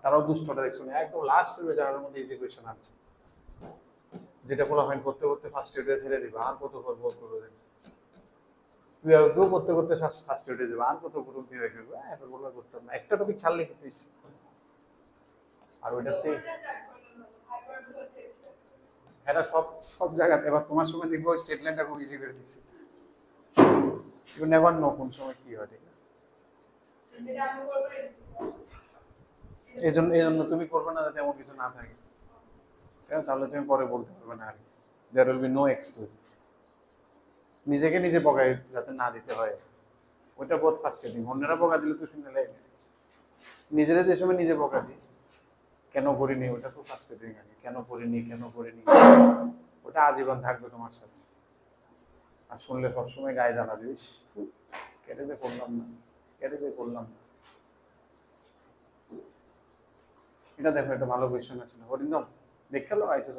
তারাও দুষ্টটা দেখছো না, একদম লাস্ট জায়গার মধ্যে ইজি কোয়েশ্চেন আছে, যেটা পোলাপাইন করতে করতে ফার্স্ট ইউনিটে ছেড়ে দিবা, আর কত করবো করবে, করতে করতে ফার্স্ট ইউনিটে যাবে, আর কত করবো বিভাগ করবো, এবার বলবো করতাম না, একটা টপিক ছাড়লে কি তুই, আর ওইটাতে এটা সব সব জায়গাতে। এবার তোমার সময় দেখবো স্টেট লাইনটা খুব ইজি করে দিচ্ছে, ইউ নেভার নো কোন সময় কি হয়, ঠিক আছে? এই জন্য তুমি করবে না যাতে এমন কিছু না থাকে, ঠিক আছে? তাহলে তুমি পরে বলতে পারবে না, আর there will be no excuses. নিজেকে নিজে বকাই যাতে না দিতে হয়, ওইটা বহুত ফার্স্ট্রেটিং। অন্যরা বকা দিলে তো শুনে লাগে, নিজেরা যে সময় নিজে বকা দিই কেন করিনি, ওটা খুব ফার্স্ট্রেটিং লাগে, কেন করিনি কেন করিনি, ওটা আজীবন থাকবে তোমার সাথে। আর শুনলে সবসময় গায়ে জ্বালা দিস, কেটে যে করলাম না, কেটে যে করলাম না। এটা দেখো, একটা ভালো কোয়েশ্চেন আছে না হরিন্দম, দেখে লো আইসো,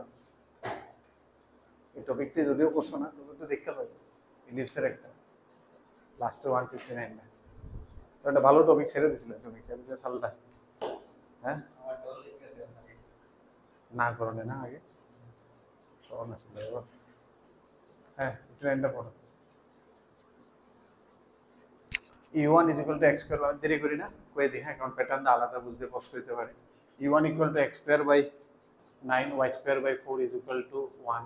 এই টপিকটি যদিও করছো না তবে তো দেখে লো, ইলিপসের একটা লাস্টের 159 না, একটা ভালো টপিক ছেড়ে দিছিলে তুমি, ছেড়ে দিয়ে সালটা, হ্যাঁ না করলে না আগে সব আসছিল, হ্যাঁ ট্রেনটা পড়ো। u1 is equal to x square, আমি দেরি করি না, কয়ে দিই, হ্যাঁ, কারণ প্যাটার্নটা আলাদা, বুঝতে কষ্ট হতে পারে। u1 equal to x square by 9 y square by 4 is equal to 1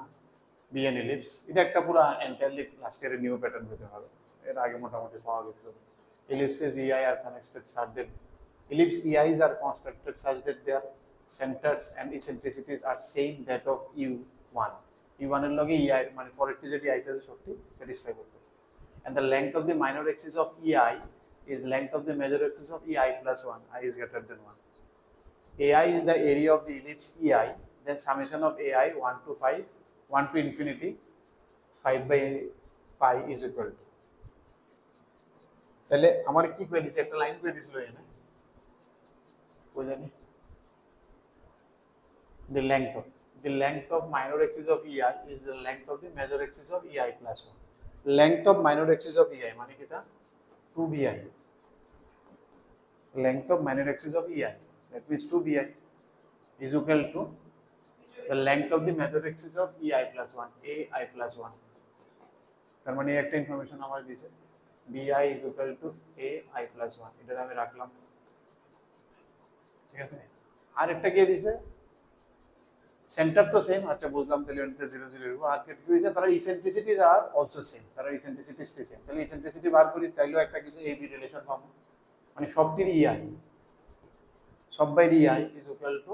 bn ellipse। এটা একটা পুরো এন্টায়ারলি লাস্ট ইয়ারের নিউ প্যাটার্ন হতে হবে, এর আগে মোটামুটি পাওয়া গেছিল। ellipses ei are connected such that ellipse ei's are constructed such that their centers and eccentricities are same that of u1। u1 এর লগে ei মানে পরেরটি যেটি আইতেছে সত্যি স্যাটিসফাই করতেছে। And the length of the minor axis of ei is length of the major axis of ei plus 1, I is greater than 1. ai is the area of the ellipse ei, then summation of ai 1 to 5, 1 to infinity 5 by pi is equal to, তাহলে আমার কি করে দিছে, একটা line করে দিছিল এখানে, কই জানি, the length of minor axis of ei is the length of the major axis of ei plus 1। length of minor axis of ei মানে কিটা 2bi, length of minor axis of ei, that means 2bi is equal to the length of the major axis of ei plus 1, ai plus 1। তার মানে একটা information আমার দিয়েছে, bi is equal to ai plus 1, এটা আমি রাখলাম, ঠিক আছে? আর একটা কে দিয়েছে, সেন্টার তো সেম, আচ্ছা বুঝলাম, তাহলে এটাতে 0 0 হইব। আর কি হইছে, তারা ইসেন্ট্রিসিটিজ আর অলসো সেম, তারা ইসেন্ট্রিসিটিজ সেম, তাহলে ইসেন্ট্রিসিটি বার করি, তাইলেও একটা কিছু এ বি রিলেশন পাবো, মানে সবটির ei, সব বাইরে ei is equal to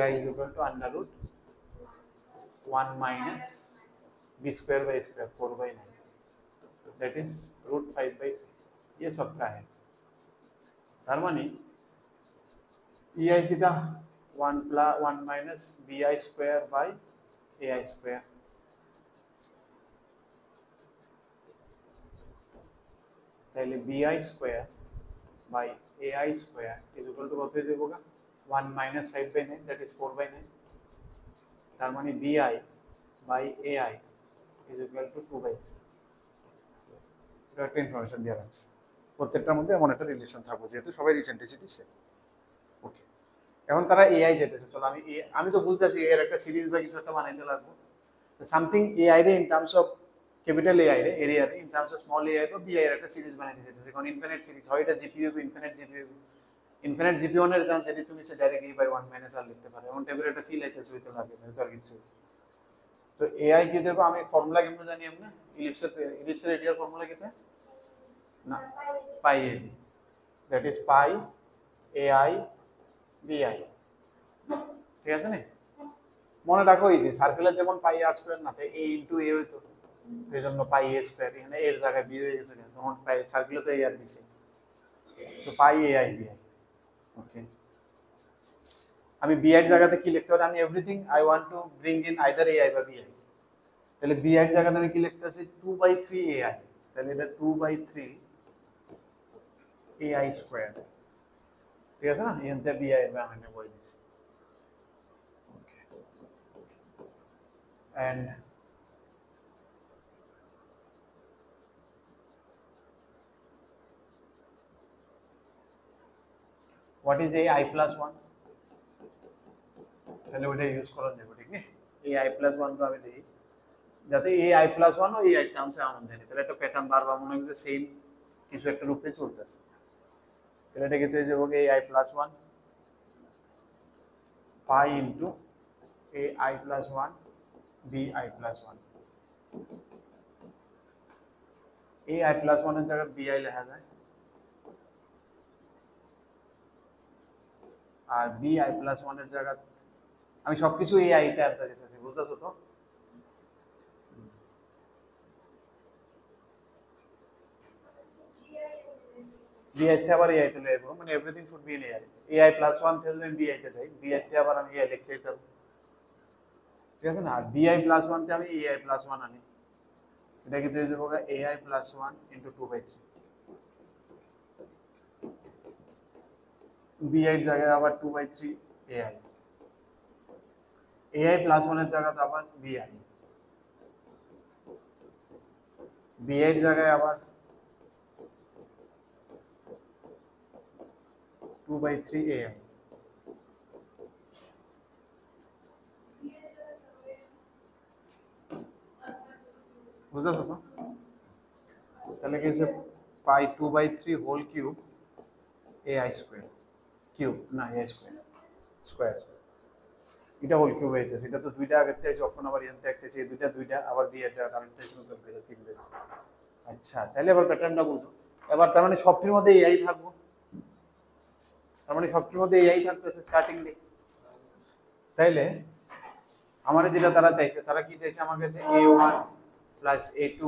ei is equal to under root 1 minus b square by square 4 by 9, that is root 5 by 3, ये सबका है। तार माने ei कितना 1 plus 1 minus bi square by ai square, তাহলে bi square by ai square is equal to কত হয়ে যাবে, 1 minus 5 by 9, that is 4 by 9। তার মানে bi by ai is equal to 2 by 3। এটা একটা ইনফরমেশন দেওয়া আছে, প্রত্যেকটার মধ্যে এমন একটা রিলেশন থাকবে, যেহেতু সবাই রিসেন্ট্রিসিটি সেম। ওকে, এখন তারা এআই যেতেছে, চলো আমি তো বুঝতেছি এর একটা সিরিজ বা কিছু একটা বানাইতে লাগবে, সামথিং এআই রে in terms of capital AI রে এরিয়া রে, in terms of small AI তো বিআই এর একটা সিরিজ বানাইতে যেতেছে, কারণ ইনফিনিট সিরিজ হয়, এটা GPU infinite GPU, infinite GPU এর চান্স যদি তুমি সে ডাইরেক্ট ই বাই 1 মাইনাস আর লিখতে পারো, এমন টাইপের একটা ফিল আইতেছে, হইতে লাগে তো আর কিছু। তো এআই কি দেব, আমি ফর্মুলা কেমনে জানি, আমরা ইলিপসের এরিয়ার ফর্মুলা কিটা না, পাই এ, দ্যাট ইজ পাই এআই বিআই, ঠিক আছে না? মনে রাখো এই যে সার্কেলের যেমন পাই আর স্কয়ার না থাকে, a ইনটু a হইতো, এই জন্য পাই a স্কয়ার, এখানে এর জায়গায় বি হয়ে গেছে, তখন পাই সার্কেলে তো a আর বি, তো পাই এ আই বি আই। ওকে, আমি বি এর জায়গাতে কি লিখতে পারি, আমি everything I want to bring in either A I বা বি আই, তাহলে বি এর জায়গাতে আমি কি লিখতে আছি 2/3 এ আই, তাহলে এটা 2/3 এ আই স্কয়ার, ঠিক আছে না? এনতে বি আই এর আমি বলে দিছি। Okay, and what is AI plus 1, তাহলে ওটা ইউজ করা যাবে, ঠিক আছে? AI প্লাস 1 তো আমি দিই যাতে AI প্লাস 1 ও AI টার্মসে আনন্দ দেয়, তাহলে একটা প্যাটার্ন বারবার মনে হয় যে সেম কিছু একটা রূপে চলতেছে। তাহলে এটা কিন্তু হয়ে যাবে AI plus 1 pi into AI plus 1 BI plus 1। AI plus 1 এর জায়গায় BI লেখা যায়, আর BI প্লাস 1 এর জায়গায় আমি সবকিছু AI তে আনতে যেতেছি, বুঝতেছো তো? BI তে আবার AI তে লয়ে যাবো, মানে everything should be in AI। AI plus 1 থেকে যদি আমি BI তে যাই, BI তে আবার আমি AI লিখতে পারবো, ঠিক আছে না? আর BI প্লাস 1 তে আমি AI প্লাস 1 আনি, এটা কিন্তু হয়ে যাবে AI প্লাস 1 ইন্টু 2/3। BI এর জায়গায় আবার 2/3 AI, AI প্লাস 1 এর জায়গায় আবার BI, BI এর জায়গায় আবার 2/3 AI। বুঝতেছো তো? তাহলে কি হচ্ছে pi 2/3 whole cube AI square, cube না AI স্কয়ার, স্কয়ার এটা হোল কিউব হইতেছে। এটা তো দুইটা আগের থেকে যখন আবার এনতে একটা এই দুইটা আবার বি এর জায়গা আরেকটা শুরু করতে হবে, ঠিক আছে? আচ্ছা, তাহলে এবার প্যাটার্নটা বুঝো। এবার তার মানে সবটির মধ্যে AI থাকবো, তার মানে সবটির মধ্যে AI থাকতেছে স্টার্টিং ডে। তাইলে আমার যেটা তারা চাইছে, তারা কি চাইছে আমার কাছে A1 plus A2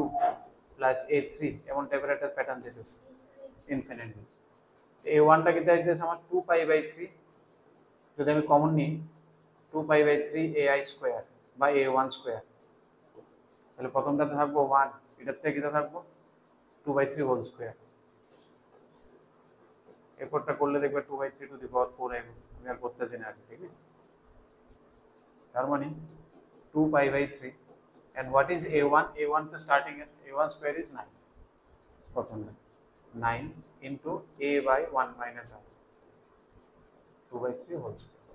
plus A3 এমন টাইপের একটা প্যাটার্ন যেতেছে ইনফিনিটলি। A1 টা কি চাইছে আমার 2π/3, যদি আমি কমন নিই 2π/3 AI স্কয়ার বা A1 স্কয়ার, তাহলে প্রথমটাতে থাকবো 1, এটার থেকে এটা থাকবো 2/3 হোল স্কয়ার। এরপরটা করলে দেখবে 2/3 টু দি পাওয়ার 4 আমি আর করতেছি না, ঠিক আছে? তার মানে 2π/3 and what is A1? A1 তো স্টার্টিং এর A1 স্কয়ার ইজ 9, প্রথমে 9 into A by 1 minus R, 2/3 whole square.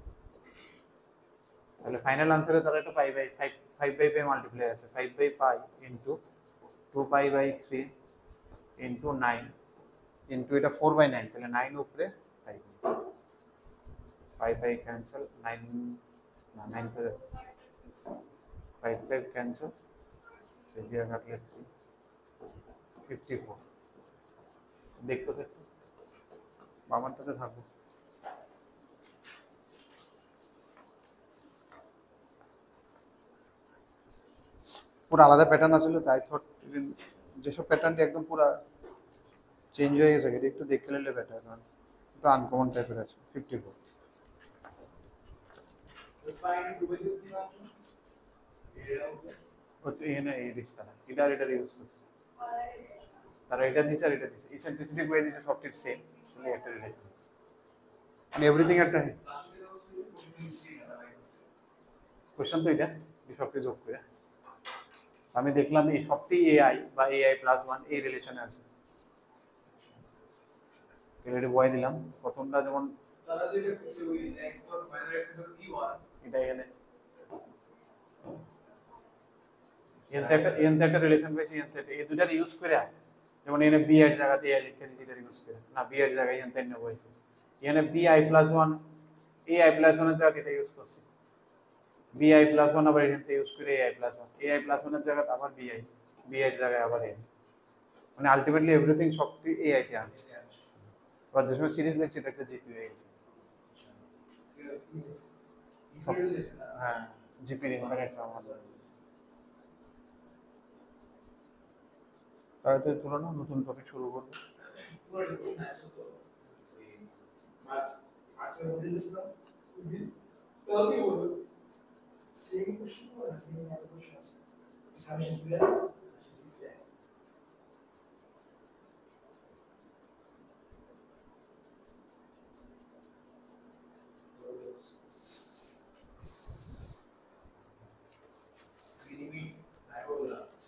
তাহলে ফাইনাল আনসারে তারা একটা 5/5 মাল্টিপ্লাই আছে, 5/pi into 2π/3 into 9 into এটা 4/9, তাহলে 9 উপরে 5, 5 ক্যান্সেল, 9 না 9 তো 5 ক্যান্সেল, দিয়ে কাটলে 3, 54। দেখতো তো একটু বামারটাতে থাকবো। পুরো আলাদা প্যাটার্ন আসলে, তাই থট যেসব প্যাটার্নটি একদম পুরো চেঞ্জ হয়ে গেছে, এটা একটু দেখে নিলে বেটার, কারণ একটু আনকমন টাইপের আছে। 54 এখানে এই রিস্কটা না, এটা ইউজ করছে তারা, এটা দিছে আর এটা দিছে, ইসেন্ট্রিসিটি বয়ে দিছে, সবটির সেম, শুধু একটা রিলেশন আছে, মানে এভরিথিং একটা কোশ্চেন তো এটা সবটি যোগ করে আমি দেখলাম এই সবটি AI বা AI প্লাস 1 এই রিলেশনে আছে। এটা বয় দিলাম, প্রথমটা যেমন তারা যেটা কিছু ওই একদম মাইনার এক্সেসর E1 এটা এখানে এনতে একটা রিলেশন পেয়েছি, এনতে এই দুটার ইউজ করে, যেমন এখানে বি এর জায়গাতে AI লিখে দিয়েছি, এটা ইউজ করে না, বি এর জায়গায় এনতে নেব হয়েছে, এখানে BI প্লাস 1 AI প্লাস 1 এর জায়গাতে এটা ইউজ করছি, BI প্লাস 1 আবার এখানে ইউজ করে AI প্লাস 1, AI প্লাস 1 এর জায়গাতে আবার BI, BI এর জায়গায় আবার AI, মানে আলটিমেটলি এভরিথিং সবটি AI তে আছে। এবার যে সময় সিরিজ লিখছি এটা একটা জিপি হয়ে গেছে, হ্যাঁ জিপি রেফারেন্স আমাদের তাড়াতাড়ি তুলনা নতুন টপিক শুরু করবো।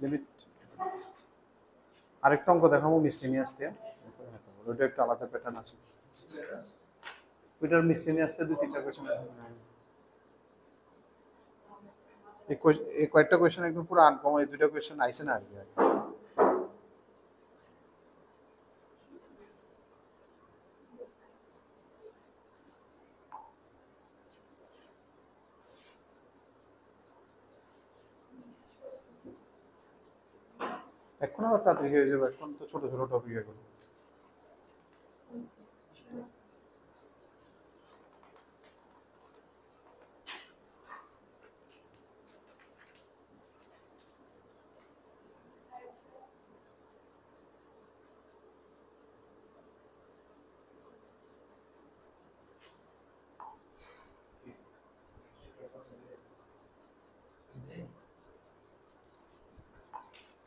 লিমিট আরেকটা অঙ্ক দেখাবো মিসলিনিয়াস দিয়ে, ওটা একটা আলাদা প্যাটার্ন আছে। ওইটার মিসলিনিয়াসতে 2-3টা কোয়েশ্চেন আছে। এই কয়েকটা কোয়েশ্চেন একদম পুরো আনকমন, এই দুইটা কোয়েশ্চেন আইছে না আর কি। এখন আবার তাড়াতাড়ি হয়ে যাবে, এখন তো ছোট ছোট টপিক এখন।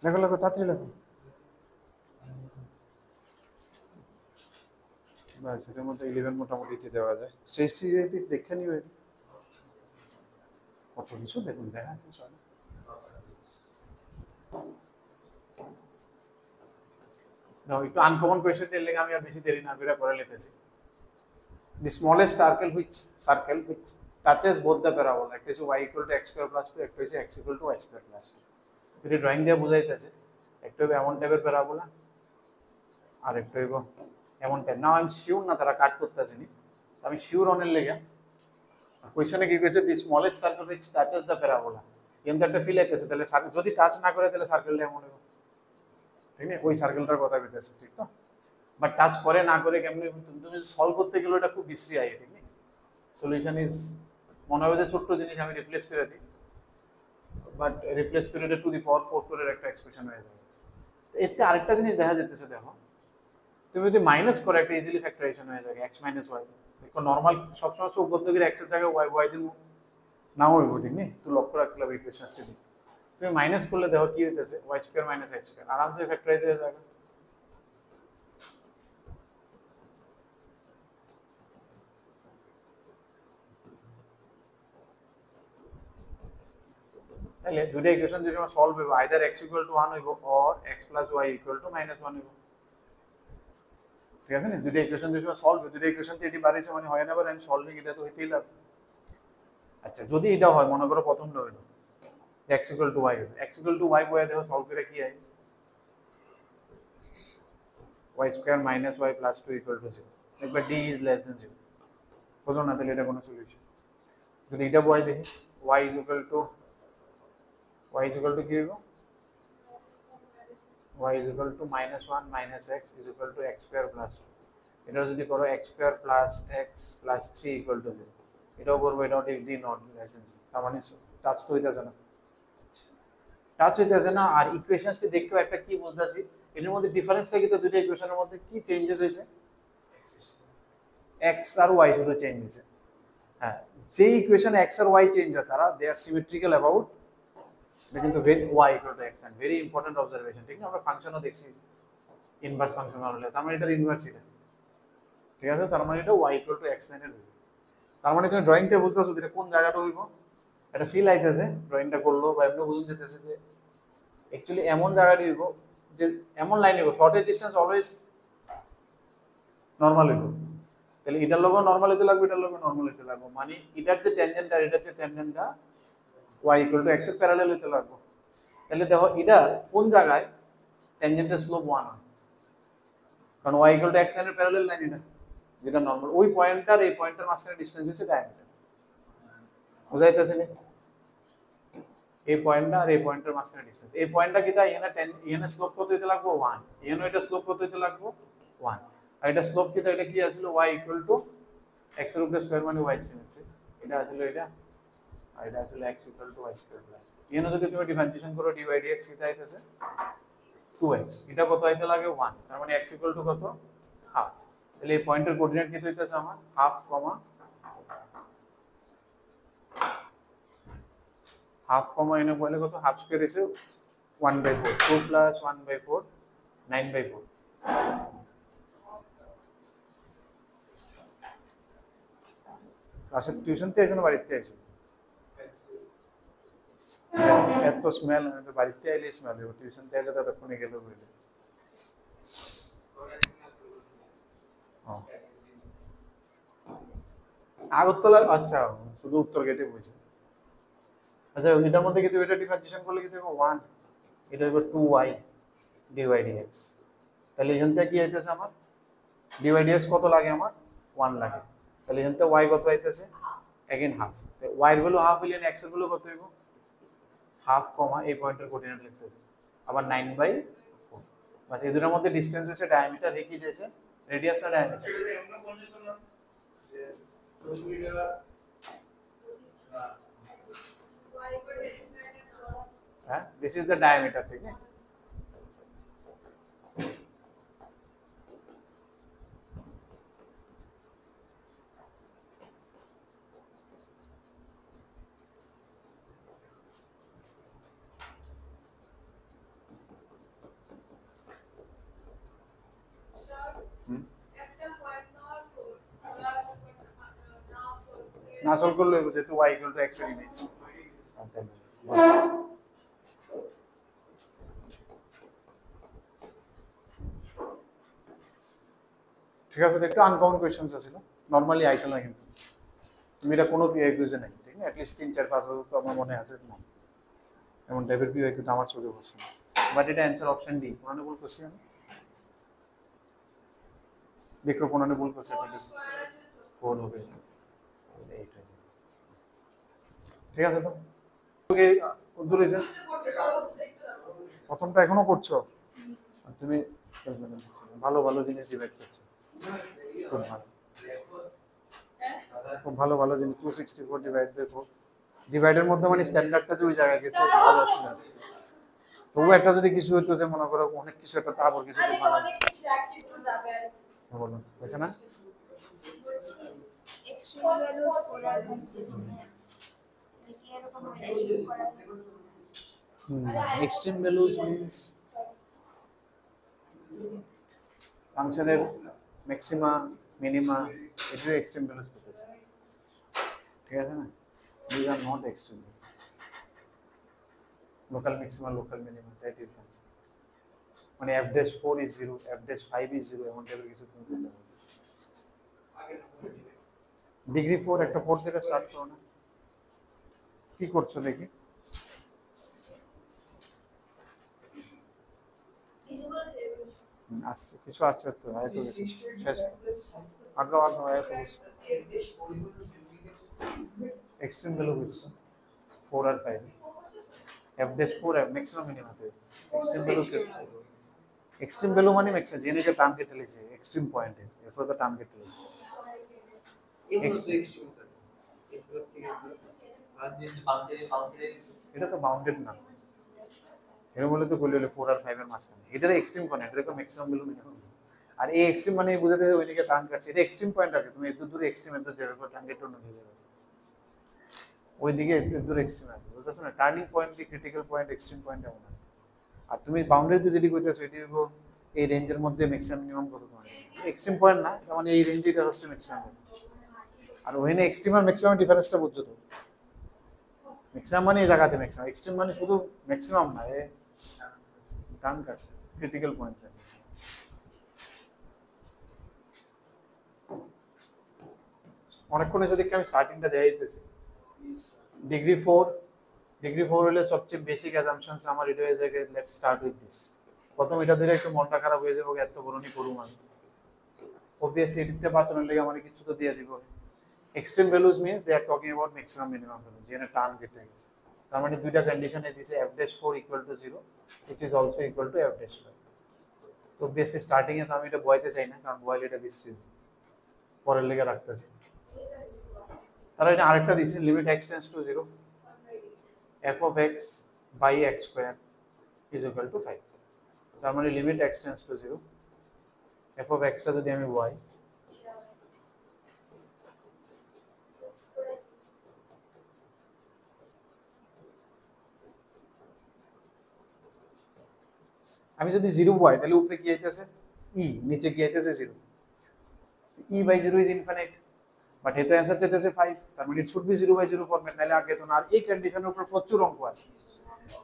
লেখো লেখো তাড়াতাড়ি লেখো। বাস এটার মধ্যে 11 মোটামুটি দেওয়া যায়। স্টেজ সিরিজে দেখে নিও, কত কিছু দেখুন দেখা আছে। নাও একটু আনকমন কোয়েশ্চেন এর লেগে আমি আর বেশি দেরি না করে লিখতেছি। The smallest circle which touches both the parabola, একটা হচ্ছে y equal to x square plus 2, একটা হচ্ছে x equal to y square plus 2। যদি ড্রয়িং দিয়ে বুঝাইতেছে, একটা হবে এমন টাইপের প্যারাবোলা আর একটা হইব এমন টাইপ। নাও আমি শিওর না তারা কাট করতেছে নি, আমি শিওর অনের লেগে কোয়েশ্চনে কি কইছে, the smallest circle which touches the parabola. কিন্তু একটা ফিল আইতেছে, তাহলে যদি টাচ না করে তাহলে সার্কেলটা এমন হবে, ঠিক না? ওই সার্কেলটার কথা কইতেছে, ঠিক তো? বাট টাচ করে না করে কেমনে তুমি সলভ করতে গেলে এটা খুব বিশ্রী আই, ঠিক না? সলিউশন ইজ মনে হবে যে ছোট্ট জিনিস আমি রিপ্লেস করে দিই, বাট রিপ্লেস পিরিয়ডে টু দি পাওয়ার 4 করে একটা এক্সপ্রেশন হয়ে যাবে। এতে আরেকটা জিনিস দেখা যেতেছে, দেখো তুমি যদি মাইনাস করে একটা ইজিলি ফ্যাক্টরাইজেশন হয়ে যাবে x মাইনাস ওয়াই। দেখো নরমাল সবসময় উপদ্রবীর x এর জায়গায় y দিব, নাও হইব, ঠিক নেই? তুই লক্ষ্য রাখলে ইকুয়েশনটি দিই, তুমি মাইনাস করলে দেখো কি হইতেছে, y square minus x square আরামসে ফ্যাক্টরাইজ হয়ে যাবে। তাহলে দুইটা ইকুয়েশন যে সময় সলভ হইব, আইদার x ইকুয়াল টু 1 হইব or x plus y equal to minus 1 হইব, ঠিক আছে না? দুইটা ইকুয়েশন যে সময় সলভ হবে, দুইটা ইকুয়েশন তো এটি বাড়াইছে মানে হয় না, আবার আমি সলভিং এটা তো হইতেই লাগবে। আচ্ছা যদি এটা হয়, মনে করো প্রথমটা হইলো x equal two y, x equal two y বয়ে দেখো সলভ করে কি হয়, y square minus y plus 2 equal to 0। একবার d ইজ লেস দেন 0 হলো না, তাহলে এটা কোনো সলিউশন। যদি এটা বয় দেখি y ইজ ইকুয়াল টু কি হইব, y is equal to minus 1 minus x is equal to x square plus 2। এটা যদি করো x square plus x plus 3 equal to 0, এটাও করবো, এটাও ঠিক d not less than 0। তার মানে টাচ তো হইতাছে না, আর ইকুয়েশনসটি দেখতেও একটা কি বুঝতাছি, এর মধ্যে ডিফারেন্সটা কি, তো দুটো ইকুয়েশনের মধ্যে কি চেঞ্জেস হইছে, x আর y শুধু চেঞ্জ হইছে। হ্যাঁ, যে ইকুয়েশন x আর y চেঞ্জ হয় তারা দে আর সিমেট্রিক্যাল অ্যাবাউট, এটা কিন্তু y equal to x, very important observation, ঠিক না? আমরা ফাংশনও দেখছি ইনভার্স ফাংশন হলে, তার মানে এটা ইনভার্স, এটা ঠিক আছে, তার মানে এটা y equal to x লাইনের হইব। তার মানে তুমি ড্রয়িংটা বুঝতেছো এটা কোন জায়গাটা হইব, এটা ফিল আইতেছে ড্রয়িংটা করলো বা এমনি বুঝতে যেতেছে যে অ্যাকচুয়ালি এমন জায়গাটা হইব, যে এমন লাইন হইব, শর্টেজ ডিসটেন্স অলওয়েজ নরমাল হইব। তাহলে এটার লোগো নরমাল হইতে লাগবে, এটার লোগো নরমাল হইতে লাগবে, মানে এটার যে ট্যানজেন্ট আর এটার যে ট্যানজেন্টটা y equal to x এর প্যারালাল হইতে লাগবে। তাহলে দেখো এটা কোন জায়গায় ট্যানজেন্টের স্লোপ 1 হয়, কারণ y equal to x লাইনের প্যারালাল লাইন এটা, যেটা নরমাল। ওই পয়েন্টটার এই পয়েন্টের মাঝখানে ডিসটেন্স হচ্ছে ডায়ামিটার, বুঝাইতেছে না? এই পয়েন্টটা আর এই পয়েন্টের মাঝখানে ডিসটেন্স, এই পয়েন্টটা কি তাই এখানে স্লোপ কত হইতে লাগবে 1, এখানে এটা স্লোপ কত হইতে লাগবে 1, আর এটা স্লোপ কি তাই, এটা কি আসলে y equal to x এর উপরে স্কয়ার মানে y সিমেট্রি, এটা আসলে এটা, আর এটা আসলে x equal to y square plus। এখানে যদি তুমি ডিফারেন্সিয়েশন করো dy dx কি আইতেছে 2x, এটা কত আইতে লাগে 1, তার মানে x equal to কত, হাফ। তাহলে এই পয়েন্টের কোঅর্ডিনেট কি হইতেছে আমার হাফ কমা এনে বলে কত, হাফ স্কয়ার এসে 1/4, 2 plus 1/4 9/4। ক্লাসে টিউশন তে এসে বাড়িতে এসে এত স্মেল, বাড়িতে আইলে স্মেল, টিউশন তে আইলে ততক্ষণে গেল বলে। আগরতলা, আচ্ছা শুধু উত্তর গেটে বলছি। আচ্ছা এটার মধ্যে কিন্তু এটা ডিফারেন্সিয়েশন করলে কি দেখো 1, এটা হবে 2y dydx। তাহলে এখান থেকে কি হইতেছে আমার dydx কত লাগে আমার 1 লাগে। তাহলে এখান থেকে y কত হইতেছে अगेन হাফ। তো y এর ভ্যালু হাফ হইলে x এর ভ্যালু কত হইব হাফ কমা এই পয়েন্টের কোঅর্ডিনেট লিখতেছে আবার 9/4। বাস এই দুটোর মধ্যে ডিসটেন্স হইছে ডায়ামিটার, রে কি চাইছে রেডিয়াস না ডায়ামিটার। হ্যাঁ দিস ইজ দ্য ডায়ামিটার, ঠিক আছে। না সলভ করলে যেহেতু y x এর ইমেজ। ঠিক আছে, তো একটু আনকমন কোয়েশ্চেন্স আছিল, নরমালি আইসে না কিন্তু তুমি এটা কোনো পিআই কিউজে নাই, ঠিক না? অ্যাটলিস্ট 3-4-5 তো আমার মনে আছে না এমন টাইপের পিআই কিউ তো আমার চোখে পড়ছে না। বাট এটা অ্যান্সার অপশন ডি, কোনটা ভুল করছি আমি দেখো, কোনটা ভুল করছে এটা 4 হবে, এইটা ঠিক আছে। তো ওকে উত্তর হইছে প্রথমটা এখনো করছো আর তুমি ভালো ভালো জিনিস ডিভাইড করছো, খুব ভালো, খুব ভালো ভালো জিনিস। 264 ডিভাইড বাই 4, ডিভাইডের মধ্যে মানে স্ট্যান্ডার্ডটা যে ওই জায়গায় গেছে ভালো ছিল। তবু একটা যদি কিছু হইতো যে মনে করো অনেক কিছু একটা তারপর কিছু বানানো, বলুন বুঝছে না এক্সট্রিম ভ্যালুজ মিন্স ফাংশনের ম্যাক্সিমা মিনিমা, এটার এক্সট্রিম ভ্যালুজ করতেছে, ঠিক আছে না? This are not extreme local maxima local minima, that difference. মানে f-4 is 0, f-5 is 0 এমন টাইপের কিছু তুমি করতে পারবে। ডিগ্রি 4 একটা 4 থেকে স্টার্ট করো না, কি করছো দেখি। আসছে কিছু আছে তো, হয়তো শেষ আগ্রহ আগ্রহ হয়তো এক্সট্রিম ভ্যালু বুঝছো 4 আর 5, f-4 ম্যাক্সিমাম মিনিমাম पे एक्सट्रीम वैल्यू के एक्सट्रीम वैल्यू माने मैक्सिमम जेने যে টার্ম কেটে লিছে এক্সট্রিম পয়েন্টে এরপর তো টার্ম কেটে লিছে এটা তো বাউন্ডেড না, এর বলে তো বলি হলো 4 আর 5 এর মাঝখানে, এটার এক্সট্রিম পয়েন্ট, এটার ম্যাক্সিমাম ভ্যালু মিনিমাম। আর এই এক্সট্রিম মানে বুঝাতে ওইদিকে টার্ন কাটছে, এটা এক্সট্রিম পয়েন্ট আছে, তুমি এত দূরে এক্সট্রিম এত জেরো করে টার্ন কেটে অন্য দিকে যাবে, ওইদিকে এত দূরে এক্সট্রিম আছে, বুঝতেছো না? টার্নিং পয়েন্ট কি ক্রিটিক্যাল পয়েন্ট এক্সট্রিম পয়েন্ট এমন না। আর তুমি বাউন্ডারিতে যেটি কইতেছো এটি হলো এই রেঞ্জের মধ্যে ম্যাক্সিমাম মিনিমাম কত তোমার এক্সট্রিম পয়েন্ট না, মানে এই রেঞ্জে এটা হচ্ছে ম্যাক্সিমাম। আর ওখানে এক্সট্রিম আর ম্যাক্সিমাম ডিফারেন্সটা বুঝছো তো? ম্যাক্সিমাম মানে এই জায়গাতে ম্যাক্সিমাম, এক্সট্রিম মানে শুধু ম্যাক্সিমাম না, এ টার্ন কাটছে ক্রিটিক্যাল পয়েন্ট। অনেকক্ষণ এসে দেখি আমি স্টার্টিংটা দেখাই দিতেছি। ডিগ্রি 4 হলে সবচেয়ে বেসিক অ্যাজাম্পশনস আমার এটা হয়ে যায়, লেটস স্টার্ট উইথ দিস। প্রথম এটা ধরে একটু মনটা খারাপ হয়ে যাবে, এত বড়নি করুম আমি, obviously এটিতে পার্সোনাল লেগে আমার কিছু তো দিয়ে দিব। Extreme values means they are talking about maximum minimum value, যেখানে টার্ম কেটে গেছে। তার মানে দুইটা কন্ডিশনে দিছে f-4 equal to 0 which is also equal to f-5। তো obviously স্টার্টিং এ তো আমি এটা বয়াইতে চাই না, কারণ বয়াইলে এটা বিস্তৃত পরের লেগে রাখতেছি। তাহলে এটা আরেকটা দিছে limit x tends two 0 f of x by x square is equal to 5। তার মানে limit x tends two 0 f of x টা যদি আমি y আমি যদি 0 y তাহলে উপরে কি আইতেছে e, নিচে কি আইতেছে 0, e by 0 is infinite, but এত অ্যানসার চাইতেছে 5, তার মানে it should be 0 by 0 format, নাইলে আগে তো না। আর এই কন্ডিশনের উপর প্রচুর অঙ্ক আছে,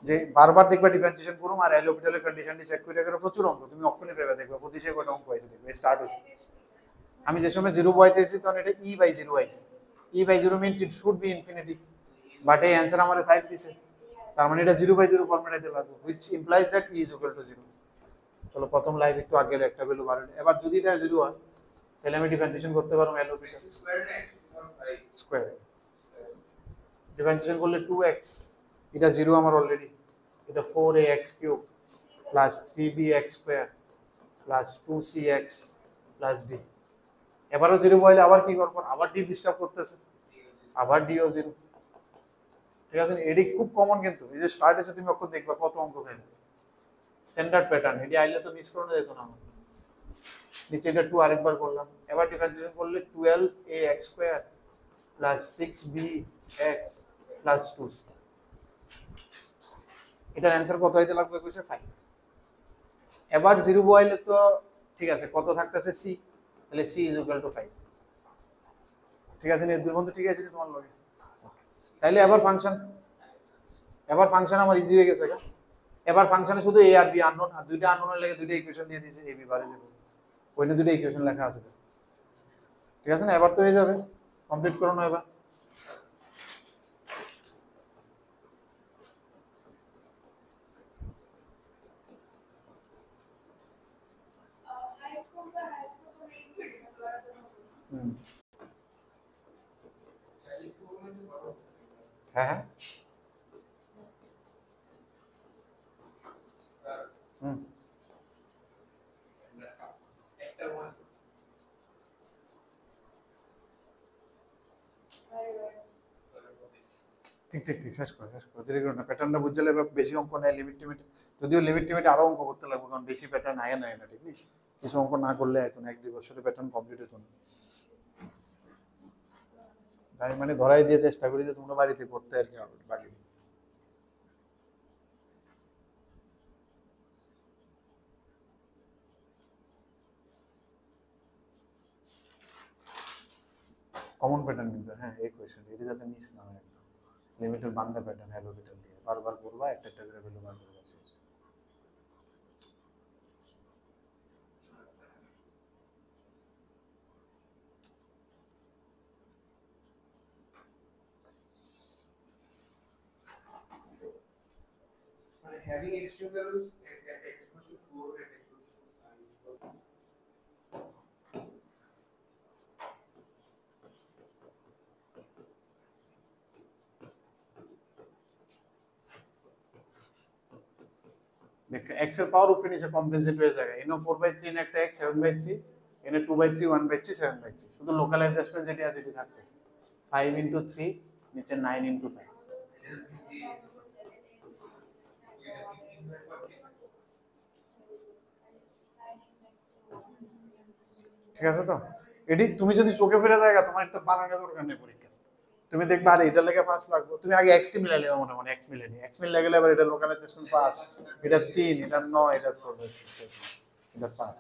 যে বারবার দেখবা ডিফারেন্সিয়েশন করুম আর এল অরবিটালের কন্ডিশনটি চেক করে রাখার প্রচুর অঙ্ক, তুমি অক্ষণে পেবে দেখবা 25 কয়টা অঙ্ক আছে, দেখবে স্টার্ট হইছে। আমি যে সময় 0 বয়াইতেছি তখন এটা e by 0 আইছে, e by 0 means it should be infinity, but এই অ্যান্সার আমারে 5 দিছে, তার মানে এটা 0 by 0 ফরম্যাটে লাগবে, which implies that e is equal to 0. চলো প্রথম লাইভ একটু আগে একটা ভ্যালু বাড়ানো, এবার যদি এটা 0 হয় তাহলে আমি ডিফারেন্সিয়েশন করতে পারবো এল অফ এটা স্কয়ার, ডিফারেন্সিয়েশন করলে 2x, এটা 0 আমার অলরেডি, এটা 4ax cube plus 3bx square plus 2cx plus d, এবারও 0 বলে আবার কি করব, আবার d ডিস্টার্ব করতেছে, আবার d ও 0, ঠিক আছে। এডি খুব কমন, কিন্তু এই যে স্টার্ট এসে তুমি অক্ষর দেখবা কত অঙ্ক খাই, স্ট্যান্ডার্ড প্যাটার্ন, এডি আইলে তো মিস করে না যেত না। নিচে এটা 2 আরেকবার করলাম, এবার ডিফারেন্সিয়েশন করলে 12ax square plus 6bx plus 2c, এটার অ্যান্সার কত হইতে লাগবে কইছে 5। এবার 0 বইলে তো ঠিক আছে, কত থাকতেছে c, তাহলে c ইজ ইকুয়াল টু 5, ঠিক আছে নি দুই বন্ধু, ঠিক আছে তোমার লগে, তাইলে এবার ফাংশন আমার ইজি হয়ে গেছে। এবার ফাংশনে শুধু a আর b আননোন, আর দুইটা আননোনের লাগে দুইটা ইকুয়েশন দিয়ে দিয়েছে, a b বারে যাবে, ওইটা দুইটা ইকুয়েশন লেখা আছে, ঠিক আছে না, এবার তো হয়ে যাবে, কমপ্লিট করো না এবার। হ্যাঁ হ্যাঁ ঠিক ঠিক ঠিক, শেষ করো দেরি করো না, প্যাটার্নটা বুঝলে বেশি অঙ্ক নেয় লিমিট টিমিট, যদিও লিমিট টিমিট আরো অঙ্ক করতে লাগবে, কারণ বেশি প্যাটার্ন আয় না, ঠিক নেই, কিছু অঙ্ক না করলে হয়তো না 1-2 বছরে প্যাটার্ন কমপ্লিট হতো না। তাই মানে ধরাই দিয়ে চেষ্টা করি যে তোমরা বাড়িতে করতে আর কি বাকি। কমন প্যাটার্ন কিন্তু, হ্যাঁ এই কোয়েশ্চেন এটা যাতে মিস না হয়, একদম লিমিটের বান্দা প্যাটার্ন হ্যালো প্যাটার্ন দিয়ে বারবার করবা, একটা একটা করে ভ্যালু বার করবা। Having extreme values at x equals to 4 and x equals to 5. দেখ x এর পাওয়ার উপরে নিচে কম্পেনসেট হয়ে যায়, এনো 4/3 এর একটা x 7/3, এনে 2/3 1/3 7/3, শুধু লোকাল অ্যাডজাস্টমেন্ট যেটা আছে সেটা থাকতেছে, 5 into 3 নিচে 9 into 5, ঠিক আছে। তো এডি তুমি যদি চোখে ফিরে যায় তোমার এটা বানানোর দরকার নেই পরীক্ষা, তুমি দেখবা আরে এটা লেগে পাস লাগবে, তুমি আগে x টি মিলাইলে মোটামুটি x মিলাইনি, x মিল লাগলে এবার এটা লোকাল অ্যাডজাস্টমেন্ট পাস, এটা 3 এটা 9 এটা 4 এটা 5,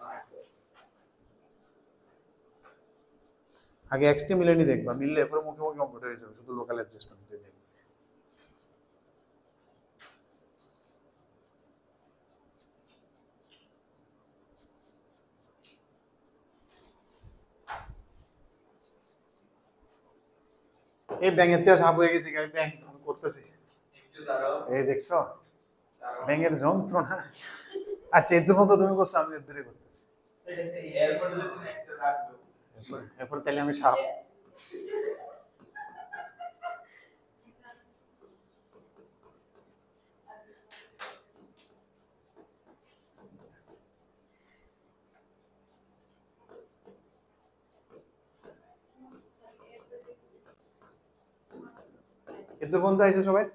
আগে x টি মিলাইনি দেখবা, মিললে এরপর মুখে মুখে অঙ্কটা হয়ে যাবে, শুধু লোকাল অ্যাডজাস্টমেন্ট দিয়ে দেখবে। এই ব্যাঙের তে সাপ হয়ে গেছি, গাই ব্যাঙ করতেছি, এই দেখছো ব্যাঙের যন্ত্রণা। আচ্ছা এর মতো তুমি করছো, আমি এর ধরে করতেছি, এরপর তাহলে আমি সাপ। এত বন্ধু আইছে সবাই,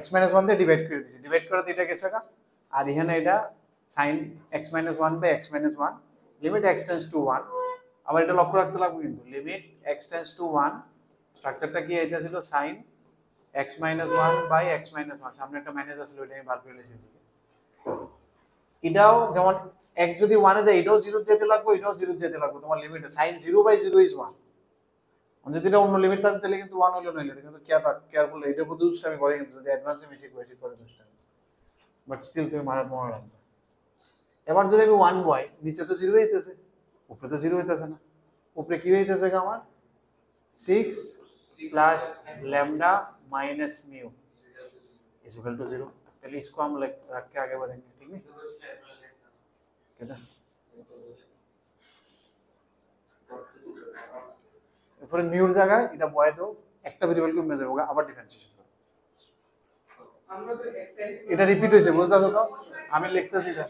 x - 1 দিয়ে ডিভাইড করে দিয়েছি, ডিভাইড করে এটা গেছে না, আর এখানে এটা sin x - 1 by x - 1 limit x tends to 1, আবার এটা লক্ষ্য রাখতে লাগবে কিন্তু লিমিট x টেন্ডস টু 1, স্ট্রাকচারটা কি এটা ছিল sin x - 1 বাই x - 1, সামনে একটা মাইনাস আছে ওইটা আমি বার করে লিখেছি, এটাও যেমন x যদি 1 এ যায় এটাও 0 যেতে লাগবে, এটাও 0 যেতে লাগবে, তোমার লিমিট sin 0 বাই 0 ইজ 1, যদি এটা অন্য লিমিট থাকতে তাহলে কিন্তু 1 হলো না, এটা কিন্তু কেয়ারফুল, এটার প্রতি দুষ্টামি করে, কিন্তু যদি অ্যাডভান্সে বেশি করে দুষ্টামি, বাট স্টিল তুমি মনে রাখবে। এবার যদি আমি 1 বয়, নিচে তো 0 হইতেছে, উপরে তো 0 হইতেছে না, উপরে কি হইতেছে আমার 6 plus lambda minus mu is equal to 0। चलिए इसको हम रख के आगे बढ़ेंगे, ठीक है? कितना এরপরে মিউর জায়গায় এটা বয় দাও, একটা ভেরিয়েবলকে মেজার হোক, আবার ডিফারেন্সিয়েশন করো। আমরা তো একটা এটা রিপিট হয়েছে, বুঝতে পারছো তো? আমি লিখতেছি এটা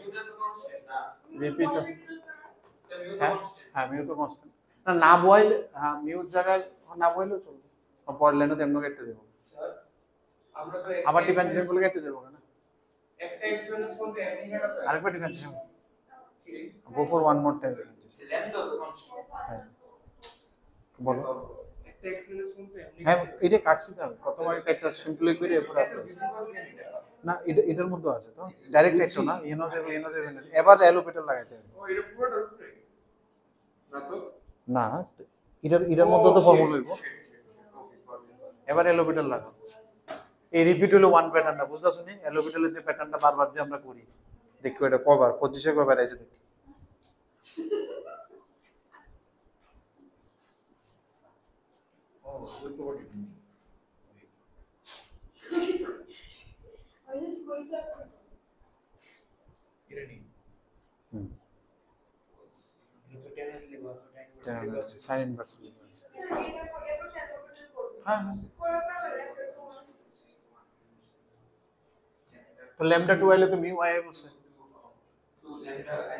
রিপিট। হ্যাঁ হ্যাঁ, মিউ তো কনস্ট্যান্ট না, না বয়লে, হ্যাঁ মিউর জায়গায় না বয়লেও চলবে, পরের লাইনে তো এমন কেটে যাবো, স্যার আমরা তো আবার ডিফারেন্সিয়েশন করলে কেটে যাবো না। একটা এক্সপেরিয়েন্স কোনটা এমনি কেন স্যার? আরেকবার differentiation go for one more time. Lambda তো কনস্ট্যান্ট। হ্যাঁ বলো। একটা এক্সপেরিয়েন্স কোনটা এমনি হ্যাঁ এটা কাটছি তো, কতবার কাটটা সিম্পল করে এরপরে না, এটার মধ্যে আছে তো ডাইরেক্ট কাটছো না, এবার অ্যালোপেটার লাগাইতে হবে। ও এটা পুরোটা উপরে না তো? না এটার মধ্যে তো ফর্মুলা হইব, এবার অ্যালোপেটার লাগাও। এই রিপিট হলো ওয়ান প্যাটার্নটা, বুঝতেছো নি? অ্যালোপেটারের যে প্যাটার্নটা বারবার যে আমরা করি, দেখো এটা কয়বার 25 কয়বার আছে দেখো। ও ওই তো বটে। এটা নি হুম এটা তো 10 এর লিখবা, 10 সাইন ইনভার্স। হ্যাঁ হ্যাঁ, তো ল্যামডা 2 আইলে তো মিউ আই বসে,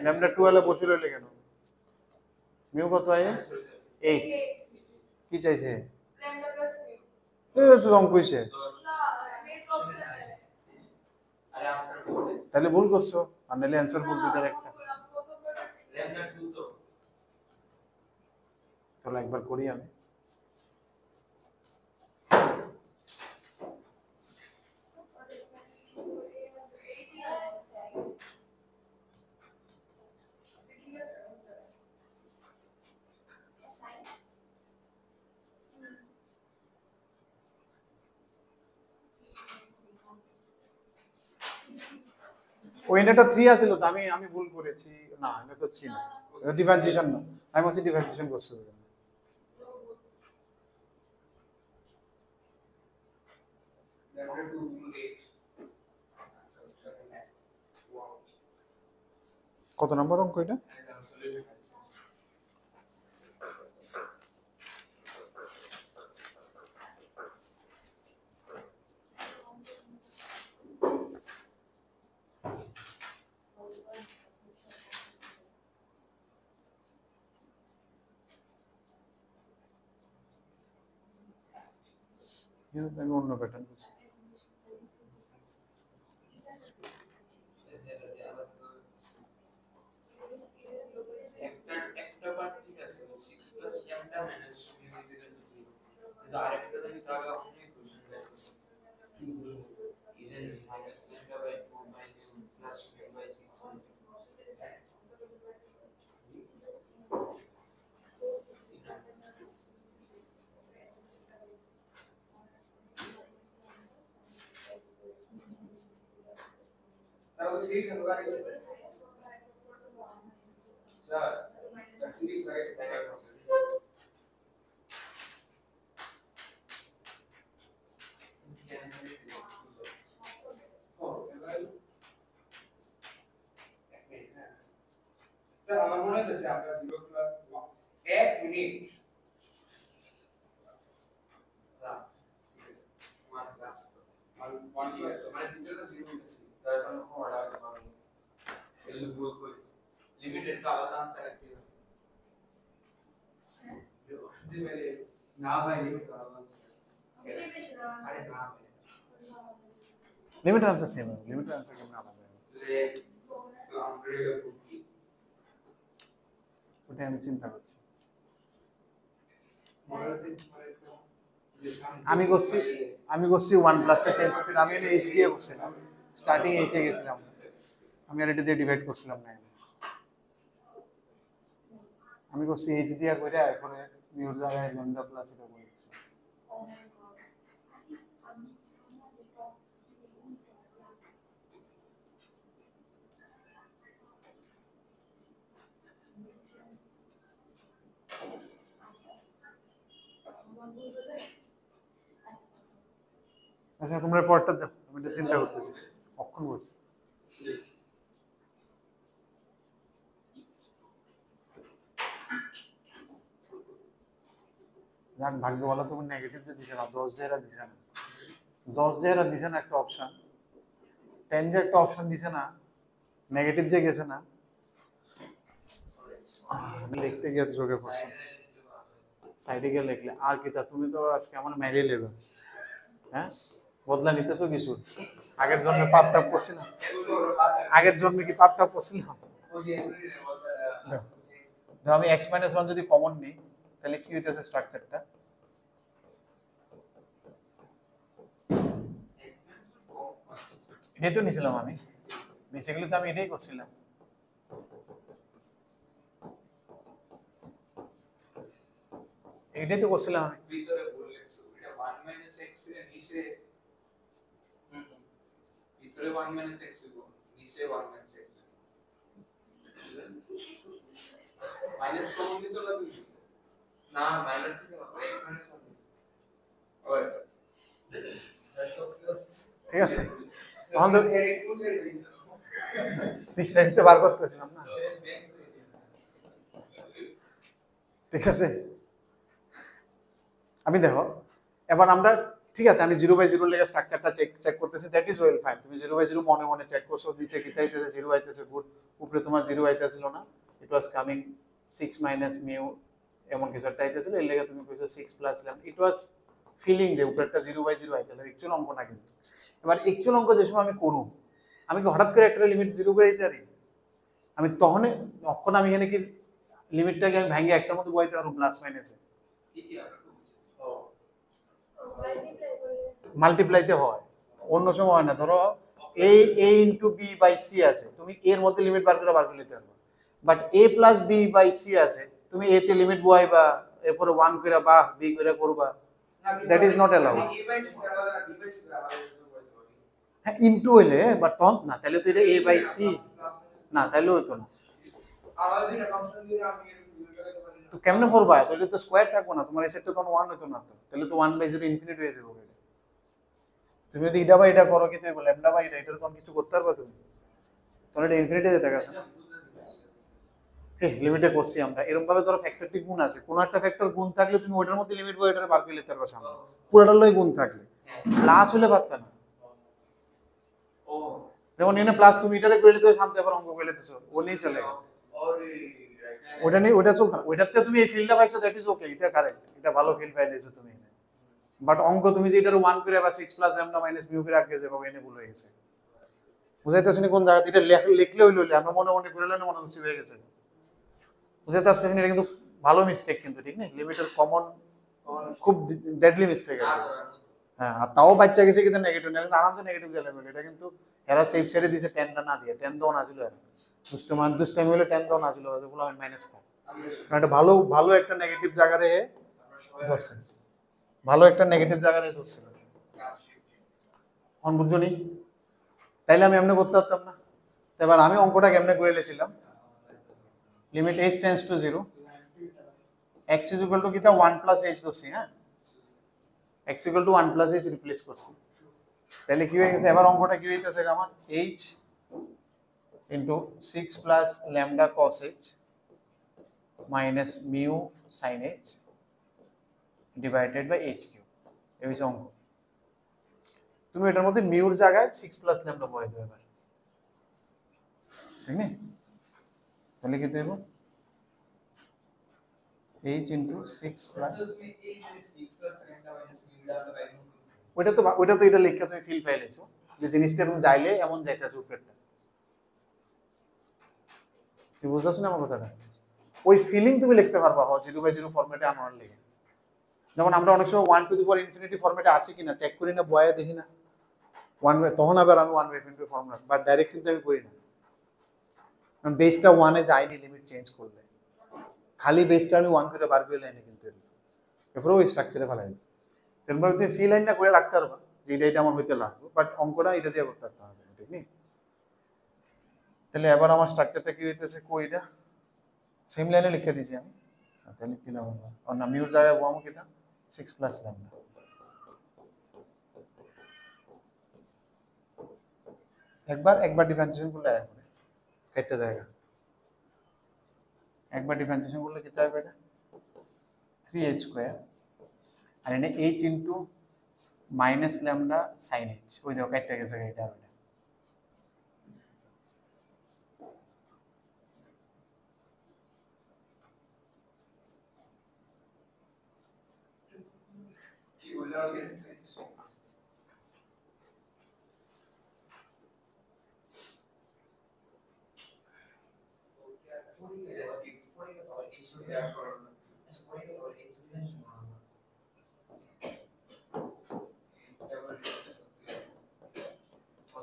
ল্যামডা 2 আইলে বসে রইলে কেন? মিউ কত আয়? 8। কি চাইছে? lambda plus mu এই তো রং কইছে, না নেট অপশন আরে আনসার বলতে তাহলে ভুল করছো, আর নাহলে অ্যানসার ভুল দুটার একটা। ল্যামডা 2 তো চলো একবার করি আমি। ওই এটা 3 আছিল তো, আমি ভুল করেছি, না এটা তো 3 না, এটা ডিফারেন্সিয়েশন না, আমি বলছি ডিফারেন্সিয়েশন করছি। ল্যামডা 2 8 কত নম্বর অঙ্ক এটা? এটা তো আমি অন্য প্যাটার্ন করছি। একটা পার্ট ঠিক আছে 6 plus lambda minus mu equal to 0 কিন্তু আরেকটা জানি তাহলে অন্য ইকুয়েশন লাগবে কি ইকুয়েশন ইজেন minus lambda by 2 by mu plus mu by 6 তাহলে সিরিজ এর দোকানে গেছে স্যার সিরিজ লাগাইছে তাই না স্যার আমার মনে হচ্ছে আপনার 0 প্লাস 1 মিনিট স্যার ঠিক আছে 1 প্লাস 1 প্লাস মানে তিনটা 0 হইছে তার কারণে ফরওয়ার্ড আসবে আমি এগুলো ভুল করি লিমিটেড তো আলাদা আনসার একই হবে যে ওষুধ মেরে না ভাই লিমিট আলাদা আরে না limit answer same, limit answer কেমন আলাদা হবে? তো আমরা এটা কি ওটা আমি চিন্তা করছি। আমি করছি 1 প্লাসে চেঞ্জ করে, আমি এটা এইচ দিয়ে বসছিলাম, স্টার্টিং এইচ এ গেছিলাম, আমি আর এটা দিয়ে ডিভাইড করছিলাম না, আমি করছি এইচ দিয়ে করে এরপরে মিউর জায়গায় ল্যামডা প্লাস এটা বলেছি। আচ্ছা তোমরা পরটা যাও, আমি এটা চিন্তা করতেছি অক্ষণ বলছি। যাক ভাগ্য ভালো তুমি নেগেটিভ যে দিছে না, 10 জেরা দিছে না, 10 জেরা দিছে না একটা অপশন, 10 যে একটা অপশন দিছে না, নেগেটিভ যে গেছে না, আমি লিখতে গিয়ে তো চোখে পড়ছে। সাইডে গিয়ে লিখলে আর কি তা, তুমি তো আজকে আমার মেরে নেবে। হ্যাঁ বদলা নিতেছো কিছু, আগের জন্মে পাপ টাপ করছিলাম, আগের জন্মে কি পাপ টাপ করছিলাম। দেখো আমি x - 1 যদি কমন নিই তাহলে কি হইতেছে স্ট্রাকচারটা, এটাই তো নিছিলাম আমি, বেসিক্যালি তো আমি এটাই করছিলাম। এটাই তো করছিলাম আমি। ভিতরে বললেছো এটা 1 - x এর নিচে ভিতরে 1 - x লিখো, নিচে 1 - x মাইনাস কমন দিছো না তুমি? না মাইনাস দিতে হবে, x - 1 ও আচ্ছা ঠিক আছে তখন তো ডিকশনারিতে বার করতেছিলাম না, ঠিক আছে। আমি দেখো এবার আমরা ঠিক আছে, আমি 0/0 লেগে স্ট্রাকচারটা চেক করতেছি, দ্যাট ইজ ওয়েল ফাইন। তুমি 0/0 মনে মনে চেক করছো, নিচে কি আইতেছে 0 আইতেছে, গুড। উপরে তোমার 0 আইতেছিল না, ইট ওয়াজ কামিং 6 মাইনাস মিউ এমন কিছু একটা আইতেছিল, এর লেগে তুমি কইছো 6 plus lambda, it was feeling যে উপরেরটা 0/0 আইতেছিল, অ্যাকচুয়াল অঙ্ক না কিন্তু। এবার অ্যাকচুয়াল অঙ্ক যে সময় আমি করুম, আমি কি হঠাৎ করে একটা লিমিট 0 করে দিতে পারি? আমি তখন অক্ষণ আমি এখানে কি লিমিটটাকে আমি ভেঙে একটার মধ্যে বইতে পারবো প্লাস মাইনাসে, মাল্টিপ্লাইতে হয়, অন্য সময় হয় না। ধরো a into b by c আছে, তুমি এর মধ্যে লিমিট বার করে নিতে পারবে, but a plus b by c আছে, তুমি a তে লিমিট বসাইবা এরপরে 1 করে বা b করে করবা, দ্যাট ইজ নট অ্যালাউড। হ্যাঁ ইনটু হইলে, বাট তখন না, তাহলে তো এটা a বাই c না, তাহলে হতো না। তো কেমনে করবা, তাহলে তো স্কয়ার থাকবো না, তোমার এই সেটটা তখন 1 হতো না, তো তাহলে তো 1/0 ইনফিনিটি হয়ে যাবে। তুমি যদি এটা বা এটা করো, কি তুমি ল্যামডা বা এটা তখন কিছু করতে পারবে তুমি, তখন এটা ইনফিনিটি যেতে গেছে না। লিমিটে করছি আমরা এরকম ভাবে, ধরো ফ্যাক্টরটি গুণ আছে, কোন একটা ফ্যাক্টর গুণ থাকলে তুমি ওটার মধ্যে লিমিট বই এটা বার করে নিতে পারবে সামনে, পুরোটার লয় গুণ থাকলে, প্লাস হলে পারতা না। ও যেমন এখানে প্লাস তুমি এটারে করে নিতে সামনে আবার অঙ্ক করে নিতেছো, ও নেই চলে গেল, ওটা নেই, ওটা চলতো না। ওইটাতে তুমি এই ফিল্ডটা পাইছো, দ্যাট ইজ ওকে, এটা কারেক্ট, এটা ভালো ফিল্ড পাইছো তুমি। বাট অঙ্ক তুমি যে এটার 1 করে বা 6 প্লাস ল্যামডা মাইনাস মিউ করে আগে যাবে, এনে ভুল হয়ে গেছে। বুঝাইতেছ কোন জায়গা এটা লিখলে হইলো, আমরা মনে মনে করে লেন, মনে হচ্ছে হয়ে গেছে। বুঝাইতে পারছেন, এটা কিন্তু ভালো মিস্টেক কিন্তু, ঠিক না? লিমিটের কমন খুব ডেডলি মিস্টেক আছে। হ্যাঁ, আর তাও বাচ্চা গেছে কিন্তু নেগেটিভ না, আরামসে নেগেটিভ চলে গেল। এটা কিন্তু এরা সেফ সাইডে দিছে 10টা না দিয়ে, 10 দাও না ছিল, এরা দুষ্টমি হলে 10 দাও না ছিল, ওগুলো আমি মাইনাস করি। কারণ এটা ভালো ভালো একটা নেগেটিভ জায়গারে ধরছে, ভালো একটা নেগেটিভ জায়গারে ধরছে। এখন বুঝছো নি? তাইলে আমি এমনি করতে পারতাম না। এবার আমি অঙ্কটা কেমনে করে নিয়েছিলাম, limit h tends to 0, x is equal to কিতা 1 প্লাস h ধরছি। হ্যাঁ, x equal two 1 plus h replace করছি, তাহলে কি হয়ে গেছে এবার অঙ্কটা কি হইতেছে আমার, h into 6 plus lambda cos h minus mu sin h divided by h cube, এই হচ্ছে অঙ্ক। তুমি এটার মধ্যে মিউর জায়গায় 6 প্লাস ল্যামডা বসাই দেবে এবার, ঠিক না? তাহলে কি দেব, h ইনটু 6 প্লাস, ওইটা তো এটা লিখে তুমি ফিল পাইলেছো যে জিনিসটা এরকম যাইলে এমন যাইতেছে উপরেরটা। কি বুঝতেছো না আমার কথাটা? ওই ফিলিং তুমি লিখতে পারবা 0/0 ফরম্যাটে আনার লেগে। যেমন আমরা অনেক সময় 1 টু দি পাওয়ার ইনফিনিটি ফরম্যাটে আসি কিনা চেক করি না, বয়ে দেখি না 1 তখন আবার আমি 1/∞ ফর্মুলা, বাট ডাইরেক্ট কিন্তু আমি করি না, কারণ বেসটা 1 এ যায়নি লিমিট চেঞ্জ করলে, খালি বেসটা আমি 1 করে বার করে লাইনে কিন্তু এরপরে ওই স্ট্রাকচারে ফেলাই। তেমন তুমি ফি লাইনটা করে রাখতে পারবা যে এটা আমার হইতে লাগবে, বাট অঙ্কটা এটা দিয়ে করতে পারতে হবে, ঠিক নেই? তাহলে এবার আমার স্ট্রাকচারটা কি হইতেছে, কইটা সেম লাইনে লিখে দিয়েছি আমি, তাহলে কি না বলবো, আর না মিউর জায়গায় বলবো কিটা 6 প্লাস ল্যামডা। একবার ডিফারেন্সিয়েশন করলে কেটে জায়গা একবার ডিফারেন্সিয়েশন করলে কি হবে এটা 3h স্কয়ার আর এনে h into minus lambda sin h ওই দেখো কেটে গেছে এটা হবে কি বললো অর্গানাইজেশন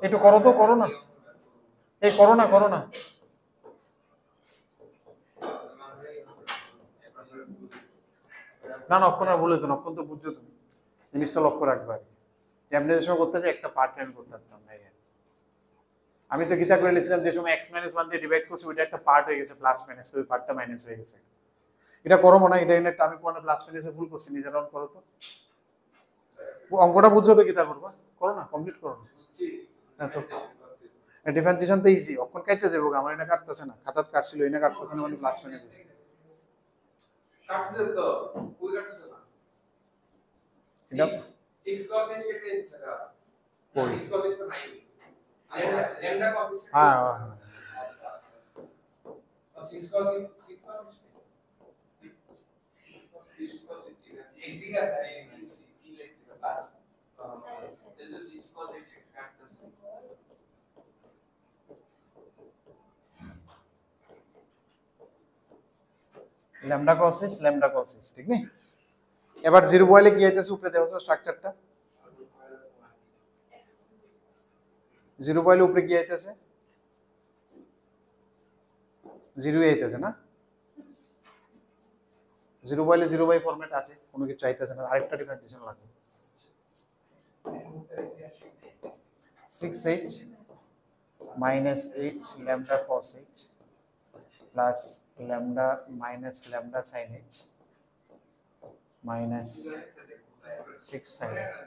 একটু করো তো করো না এই করো না না অক্ষণ আর বলে তো অক্ষণ তো বুঝছো তুমি জিনিসটা লক্ষ্য রাখবে যেমনি যে সময় করতেছে একটা পার্ট লাইন করতে পারতাম না আমি তো গীতা করে লিখছিলাম যে সময় x-1 দিয়ে ডিভাইড করছি ওইটা একটা পার্ট হয়ে গেছে প্লাস মাইনাস ওই পার্টটা মাইনাস হয়ে গেছে এটা করো মনে হয় এটা একটা আমি কোন প্লাস মাইনাসে ভুল করছি নিজের অন করো তো অঙ্কটা বুঝছো তো গীতা করবা করো না কমপ্লিট করো না হ্যাঁ তো ডিফারেন্সিয়েশন তো ইজি অক্ষণ কাটতে যাবো আমার এটা কাটতেছে না খাতাত কাটছিল এটা কাটতেছে না মানে প্লাস মাইনাস হচ্ছে কাটছে তো কই কাটছে না এটা 6 cos h কেটে দিছে না 6 cos h তো নাই lambda cos h হ্যাঁ 6 cos h 6 cos h একদিকে আছে কি লিখছে বাস তাহলে 6 cos h কাটতেছে lambda cos h ঠিক নেই এবার 0 বলে কি আইতেছে উপরে দেখো স্ট্রাকচারটা 0 বলে উপরে কি আইতেছে 0 আইতেছে না 0 বলে 0 বাই ফরম্যাট আছে কোনো কিছু আইতেছে না আরেকটা ডিফারেন্সিয়েশন লাগবে 6h minus h lambda cos h plus lambda minus lambda sin h minus 6 sin h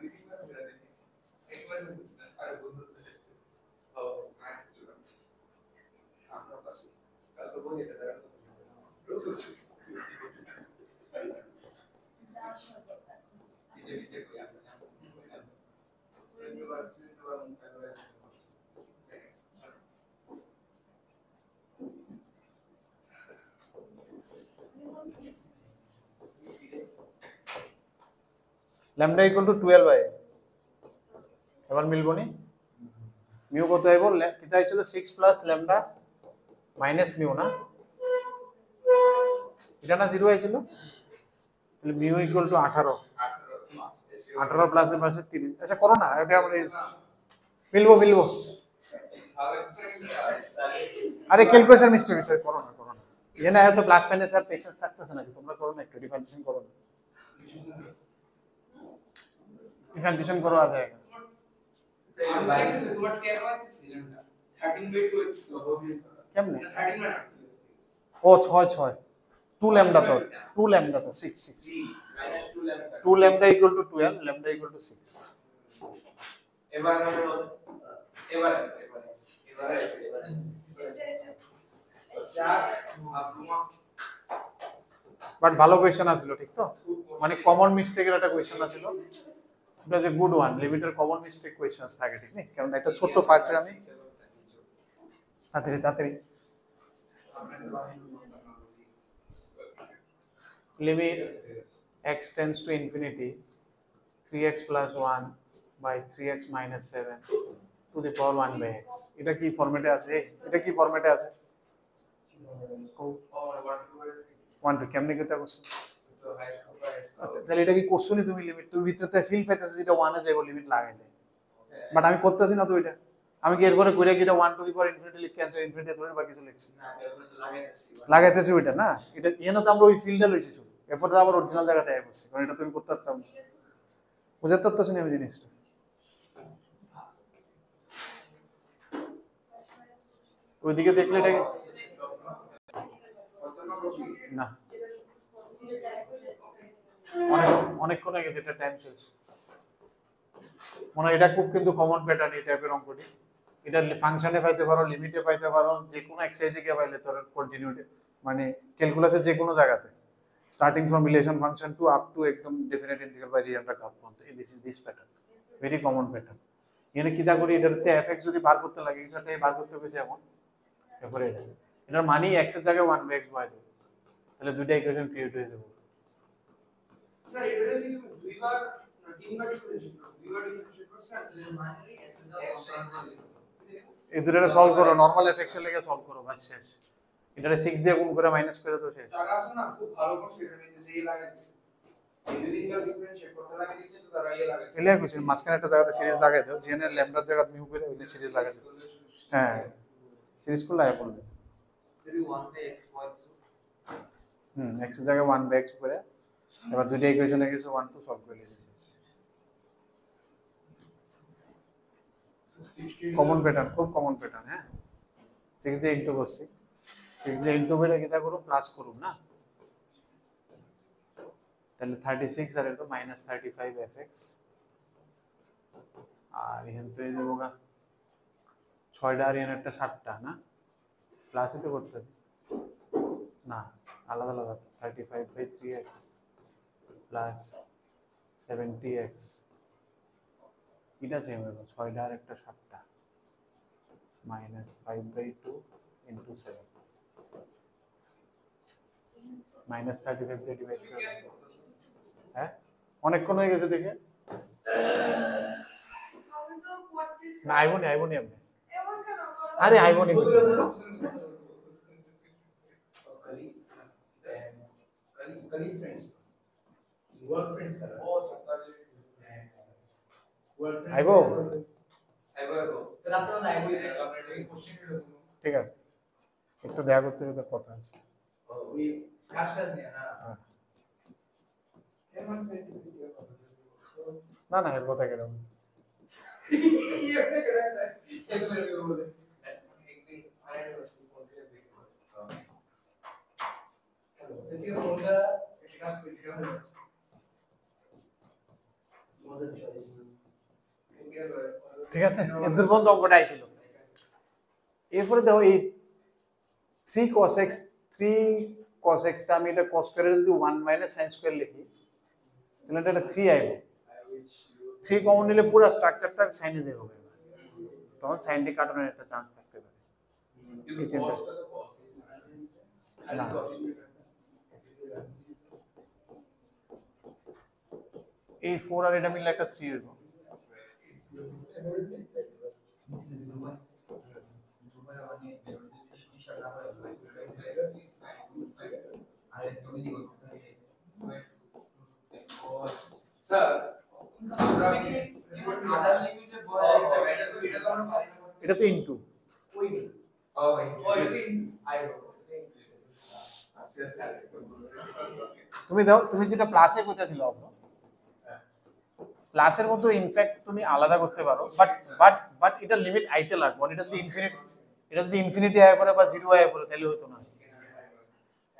lambda equal to 12 by এবার মিলবো নি মিউ কত আইবো কিতা ছিল 6 প্লাস ল্যামডা মাইনাস মিউ না এটা না 0 আইছিল তাহলে মিউ ইকুয়াল টু 18 18 প্লাস এর পাশে 3 আচ্ছা করো না এটা আমরা মিলবো আরে ক্যালকুলেশন মিস্টেক হইছে করো না এখানে আয় তো প্লাস মাইনাস আর পেশেন্স থাকতেছে না তোমরা করো না একটু ডিফারেন্সিয়েশন করো না ডিফারেন্সিয়েশন করো আ যায় তোমার কে হইছে 13 বাই 2 কেমনে 13 না ও 6 2 ল্যামডা তো 6 minus 2 lambda 2 lambda equal to 12 lambda equal to 6 এবার বাট ভালো কোশ্চেন আছিল ঠিক তো মানে কমন মিস্টেকের একটা কোশ্চেন আছিল ইট ওয়াজ এ গুড ওয়ান লিমিটের কমন মিস্টেক কোশ্চেনস থাকে ঠিক নেই কারণ একটা ছোট পার্টের আমি তাড়াতাড়ি limit x tends to infinity 3x plus 1 by 3x minus 7 to the power 1 by x এটা কি ফরম্যাটে আছে ওয়ান টু কেমনে কেতা করছো তাহলে এটা কি করছো নি তুমি লিমিট তুমি ভিতরতে ফিল পাইতেছো যেটা 1 এ যাইবো লিমিট লাগাইলে বাট আমি করতেছি না তো এটা আমি কি এরপরে কইরা কি এটা 1 টু দি পাওয়ার ইনফিনিটি লিখে আনছি ইনফিনিটি ধরে বাকি কিছু লিখছি না এবার তো লাগাইতেছি ওইটা না এটা এনে তো আমরা ওই ফিল্ডটা লইছি শুধু এরপর তো আবার অরিজিনাল জায়গাতে আই বসে কারণ এটা তুমি করতে পারতাম বুঝতে পারতেছ না আমি জিনিসটা ওইদিকে দেখলে এটা না অনেকক্ষণ আগে যেটা টাইম শেষ মনে হয় এটা খুব কিন্তু কমন প্যাটার্ন এই টাইপের অঙ্কটি এটা ফাংশনে পাইতে পারো, লিমিটে পাইতে পারো, যে কোনো এক্সারসাইজে গিয়ে পাইলে তোর কন্টিনিউটি মানে ক্যালকুলাসের যে কোনো জায়গাতে starting from relation function to up to একদম definite integral by real curve পর্যন্ত this pattern very common pattern. এখানে কিতা করি এটাতে এফএক্স যদি বার করতে লাগে এটাতে বার করতে হবে যেমন এরপরে এটার মানে x এর জায়গায় 1/x বসাই দেব, তাহলে দুইটা ইকুয়েশন ক্রিয়েট হয়ে যাবে। স্যার এটা যদি তুমি দুইবার না তিনবার ডিফারেন্সিয়েট করো, দুইবার ডিফারেন্সিয়েট করো স্যার তাহলে মাইনারি x এর জায়গায় এই দুটোরে সলভ করো, নরমাল এফএক্স এর লেগে সলভ করো, বাস শেষ। এটারে 6 দিয়ে গুণ করে মাইনাস করে তো শেষ। জায়গা আছে না খুব ভালো করে সেটা নিতে যেই লাগাই দিছে এই দুই তিনবার ডিফারেন্সিয়েট করতে লাগে দিতে তো তারা এই লাগাইছে এলিয়া কইছি মাঝখানে একটা জায়গাতে সিরিজ লাগাই দাও, জেন এর ল্যামডার জায়গা মিউ করে ওই সিরিজ লাগাই দাও। হ্যাঁ সিরিজ করলে আয় পড়বে সিরিজ 1/x y x এর জায়গায় 1/x করে এবার দুইটা ইকুয়েশনে কিছু 1 2 সলভ করে দিয়েছি। কমন প্যাটার্ন, খুব কমন প্যাটার্ন। হ্যাঁ 6 দিয়ে ইনটু করছি, 6 দিয়ে ইনটু করে কিটা করব প্লাস করব না, তাহলে 36 আর এটা -35 fx আর এখান থেকে যাবো গা 6টা আর এখানে একটা 7টা না প্লাসই তো করতে হবে না, আলাদা আলাদা 35/3x প্লাস 70x এটা সেম হবে 6টা আর একটা 7টা -5/2 into 7 -35 দিয়ে ডিভাইড করে হ্যাঁ অনেকক্ষণ হয়ে গেছে দেখে আমি তো করছিস না আইবনি আপনি এমন কেন করো? আরে আইবনি कली फ्रेंड्स वर्क फ्रेंड्स कर ओ सकता है वर्क फ्रेंड्स আইবো आइबो सर आप तो आइबो इसे अपने क्वेश्चन ले लो ঠিক আছে একটু দেখা করতে হবে, কথা আছে ওই কাজটা নিয়ে না হ্যাঁ। এমন সে না না এর কথা কেন ये अपने करा है एक मिनट में बोले एक दिन आया वस्तु को दे देखो हेलो सेटिंग होगा एक क्लास में दिखा है मॉडल चॉइस ঠিক আছে এর দুর্বন্ধ অঙ্কটা আইছিল। এরপরে দেখো এই 3 cos x টা আমি এটা cos স্কয়ারের যদি 1 - sin স্কয়ার লিখি তাহলে এটা 3 আইবো, 3 কমন নিলে পুরো স্ট্রাকচারটা সাইনে যাবে, তখন সাইনটি কাটানোর একটা চান্স থাকতে পারে। क्योंकि कॉस्ट का कॉस्ट না এই 4 আর এটা মিলে একটা 3 হইব। স্যার আমরা কি আদার লিমিটে বলা এটা তো আমরা পারি না এটা তো ইনটু ওই ও ভাই ওই দিন আইবো আচ্ছা স্যার তুমি দাও, তুমি যেটা প্লাসে কইতাছিল আপনি প্লাসের মতো ইনফ্যাক্ট তুমি আলাদা করতে পারো, বাট এটা লিমিট আইতে লাগবে, এটা যদি ইনফিনিটি আয় পড়ে বা 0 আয় পড়ে তাহলে হতো না।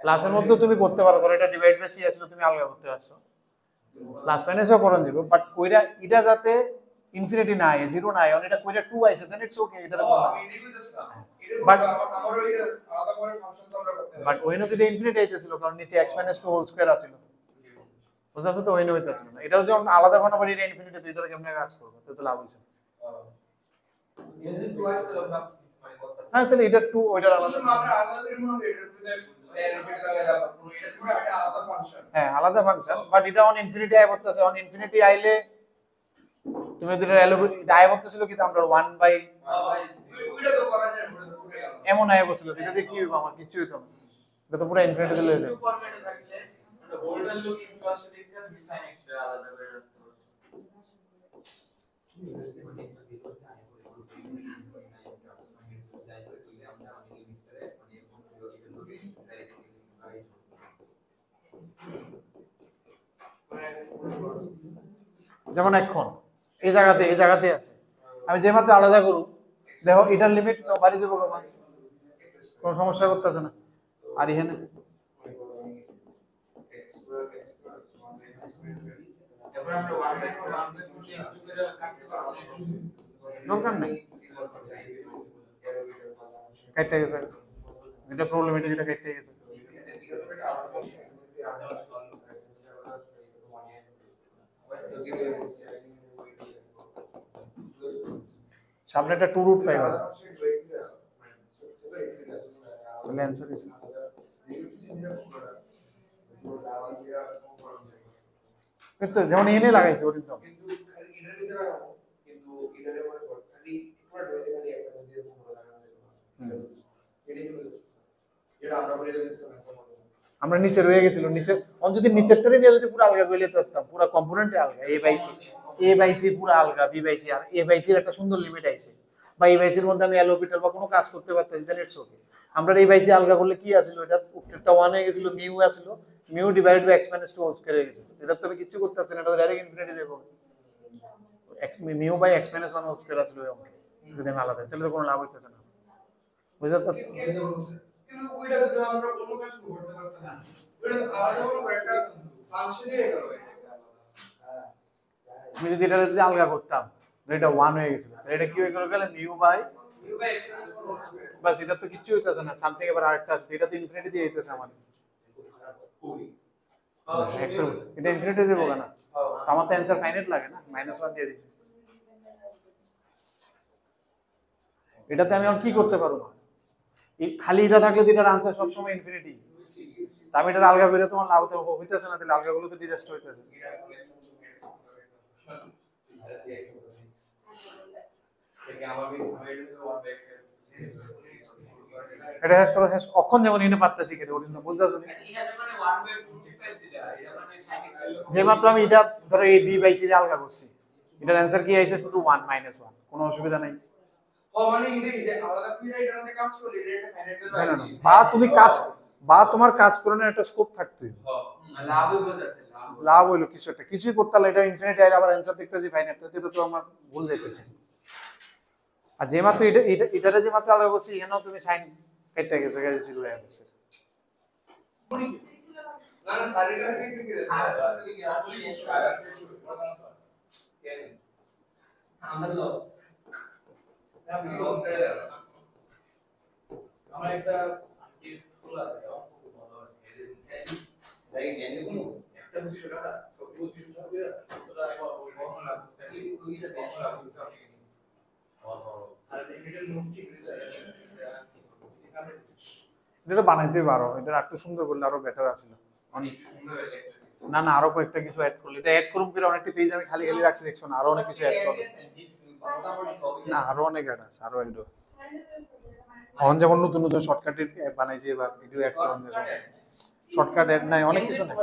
প্লাসের মধ্যে তুমি করতে পারো, ধরো এটা ডিভাইড বাই সি আসলে তুমি আলাদা করতে পারছো, প্লাস মাইনাসও করন যাব, বাট কইরা এটা যাতে ইনফিনিটি না আয় 0 না আয়, এটা কইরা 2 আইছে দেন ইটস ওকে, এটা করো বাট আমারও এটা আলাদা করে ফাংশন তো আমরা করতে বাট ওইনো যদি ইনফিনিটি আইতেছিল কারণ নিচে x - 2 হোল স্কয়ার আছিল, বুঝছো তো ওইনো হইতাছিল না, এটা যদি আমরা আলাদা কোনো বাড়ি ইনফিনিটি দুইটারে কেমনে কাজ করব তো লাভ হইছে। ইউজ টু আইট তো আমরা মানে কথা হ্যাঁ তাহলে এটা 2 ওইটার আলাদা, আমরা আলাদা করে মনে হয় এটার ভিতরে লাগাইলা পুরো এটা পুরো একটা আলাদা ফাংশন হ্যাঁ আলাদা ফাংশন, বাট এটা অন ইনফিনিটি আয় করতেছে, অন ইনফিনিটি আইলে তুমি যদি এটা আয় করতেছিল কি আমরা 1 বাই ওইটা তো করা যায় ওটা তো পুরো এমন আয় করছিল, এটা দিয়ে কি হইব আমার কিছু হইতো না, এটা তো পুরো ইনফিনিটি দিলে হয়ে যাবে। ফরম্যাটে থাকলে মানে হোল্ডার লুক ইনভার্স লিখতে ডিজাইন এক্সট্রা আলাদা করে রাখতে হবে যেমন এখন এই জায়গাতে আছে, আমি যে মাত্র আলাদা করব দেখো এটার লিমিট তো বাড়ি যাবো কমান, কোনো সমস্যা করতেছে না। আর এখানে এবার আমরা 1/4 1/4 ইনটু করে কাটতে পারবো দরকার নেই, কেটে গেছে, এটা প্রবলেম, এটা যেটা কেটে গেছে। সামনে একটা 2√5 আছে, তাহলে অ্যানসার ইজ তো যেমন এনে লাগাইছে ওর তো আমরা নিচে রয়ে গেছিল, নিচে অন যদি নিচেরটারে নিয়ে যদি পুরো আলগা কইলে ধরতাম, পুরো কম্পোনেন্টে আলগা, এ বাই সি পুরো আলগা, বি বাই সি, আর এ বাই সির একটা সুন্দর লিমিট আইছে, বা এ বাই সির মধ্যে আমি এলোপিটাল বা কোনো কাজ করতে পারতেছি, তাহলে ইটস ওকে। আমরা এ বাই সি আলগা করলে কি আসিল, এটা একটা 1 হয়ে গেছিল, মিউ আসিল, mu divided by x minus 2 whole square হয়ে গেছিল। এটা তো আমি কিছু করতে পারছি না, এটা ডাইরেক্ট ইনফিনিটি যাবে, x mu by x minus 1 whole square আসিল যদি আমি আলাদা, তাহলে তো কোনো লাভ হইতেছে না, বুঝতে তো? কিন্তু ওইটাতে তো আমরা কোনো কাজ করতে পারতাম না, ওইটা তো আলাদা কোনো একটা ফাংশনই হয়ে গেল এটা। আমি যদি এটা যদি আলগা করতাম, এটা 1 হয়ে গেছিল, তাহলে এটা কি হয়ে গেল, mu by x minus 1 whole square. বাস, এটা তো কিছু হইতাছে না, সামথিং এবার আরেকটা আছে, এটা তো ইনফিনিটি দিয়ে হইতাছে আমার, এটা ইনফিনিটি যাবো না, তো আমার তো অ্যানসার ফাইনাইট লাগে না, -1 দিয়ে দিছি। এটাতে আমি আর কি করতে পারবো না, খালি এটা থাকলে তো এটার আনসার সবসময় ইনফিনিটি, তা আমি এটা আলগা করে তোমার লাভ তো হইতেছে না, তাহলে আলগা গুলো তো ডিজাস্টার হইতেছে। এটা হ্যাশ করো, হ্যাশ অক্ষণ যেমন এনে পারতেছি কেটে ওর জন্য বুঝতেছো না, এখানে মানে 1/45 যেটা এটা মানে sin x এর যে মাত্র আমি এটা ধরো এই বি বাই সি রে আলগা করছি, এটার অ্যানসার কি আইছে, শুধু 1 -1, কোনো অসুবিধা নাই। ও মানে এটাই যে আলাদা করে এটাতে কাজ করলে এটা একটা ফাইনাইট না না না, বা তুমি কাজ, বা তোমার কাজ করানোর একটা স্কোপ থাকতোই, লাভও বোঝাতে লাভ হইলো কিছু একটা, কিছুই করতে হলে এটা ইনফিনিটি আইলে আবার অ্যানসার দেখতেছি ফাইনাইট, এটা তো আমার ভুল যাইতেছে। আর যে মাত্র এটারে যে মাত্র আলগা করছি, এখানেও তুমি সাইন কেটে গেছে, গেছে শুরু হয়ে গেছে। না না স্যার এটা থেকে কি আমরা লস আমরা একটা ফুল আছে খুব ভালো আছে তাই জানি একটা 200 টাকা তো 200 টাকা করে তোরা একবার কখন লাগবে তাহলে ওইটা 100 লাগবে আর এটা নোট ঠিক হয়ে যায়, এটা বানাইতে পারো, এটা একটু সুন্দর করলে আরো বেটার আছিল। অনেক সুন্দর লাগে। না না, আরো কয়েকটা কিছু অ্যাড করলে, এটা অ্যাড করুম করে অনেকটা পেজ আমি খালি খালি রাখছি, দেখছো না, আরো অনেক কিছু অ্যাড করব না, আরো অনেক অ্যাড আছে, আরো একটু অন যেমন নতুন নতুন শর্টকাটের অ্যাড বানাইছি, এবার ভিডিও অ্যাড করুন, দেখো শর্টকাট অ্যাড নাই, অনেক কিছু নাই।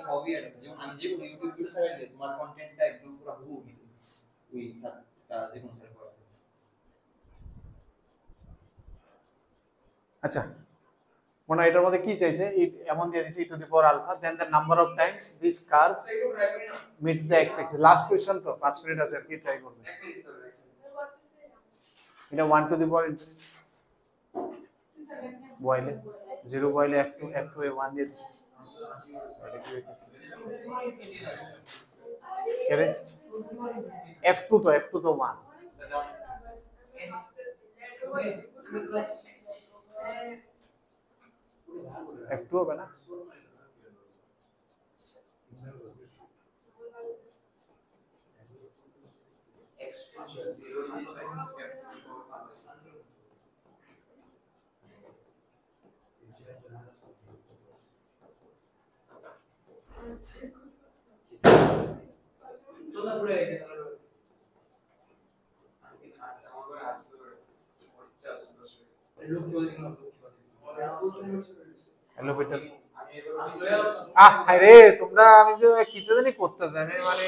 সবই আছে, যেমন আমি যে কোনো ইউটিউব ভিডিও ছাড়লে তোমার কন্টেন্টটা একদম পুরো হুবহু ওই যে কোনো সার্চ করা। আচ্ছা, মনে হয় এটার মধ্যে কি চাইছে, এমন দিয়ে দিছি e⁴α, then the number of times this curve meets the x axis. Last question তো 5 মিনিট আছে, আর কি ট্রাই করবে, এটা 1 বয়লে 0 বয়লে f2 এ 1 দিয়ে দিছি, এরে f2 তো 1, f2 হবে না, তোলা পুরো এই লোক চলে গেল হ্যালো বেটা। আমি এবার আরে তোমরা, আমি যে কিতে জানি করতেছ, আমি মানে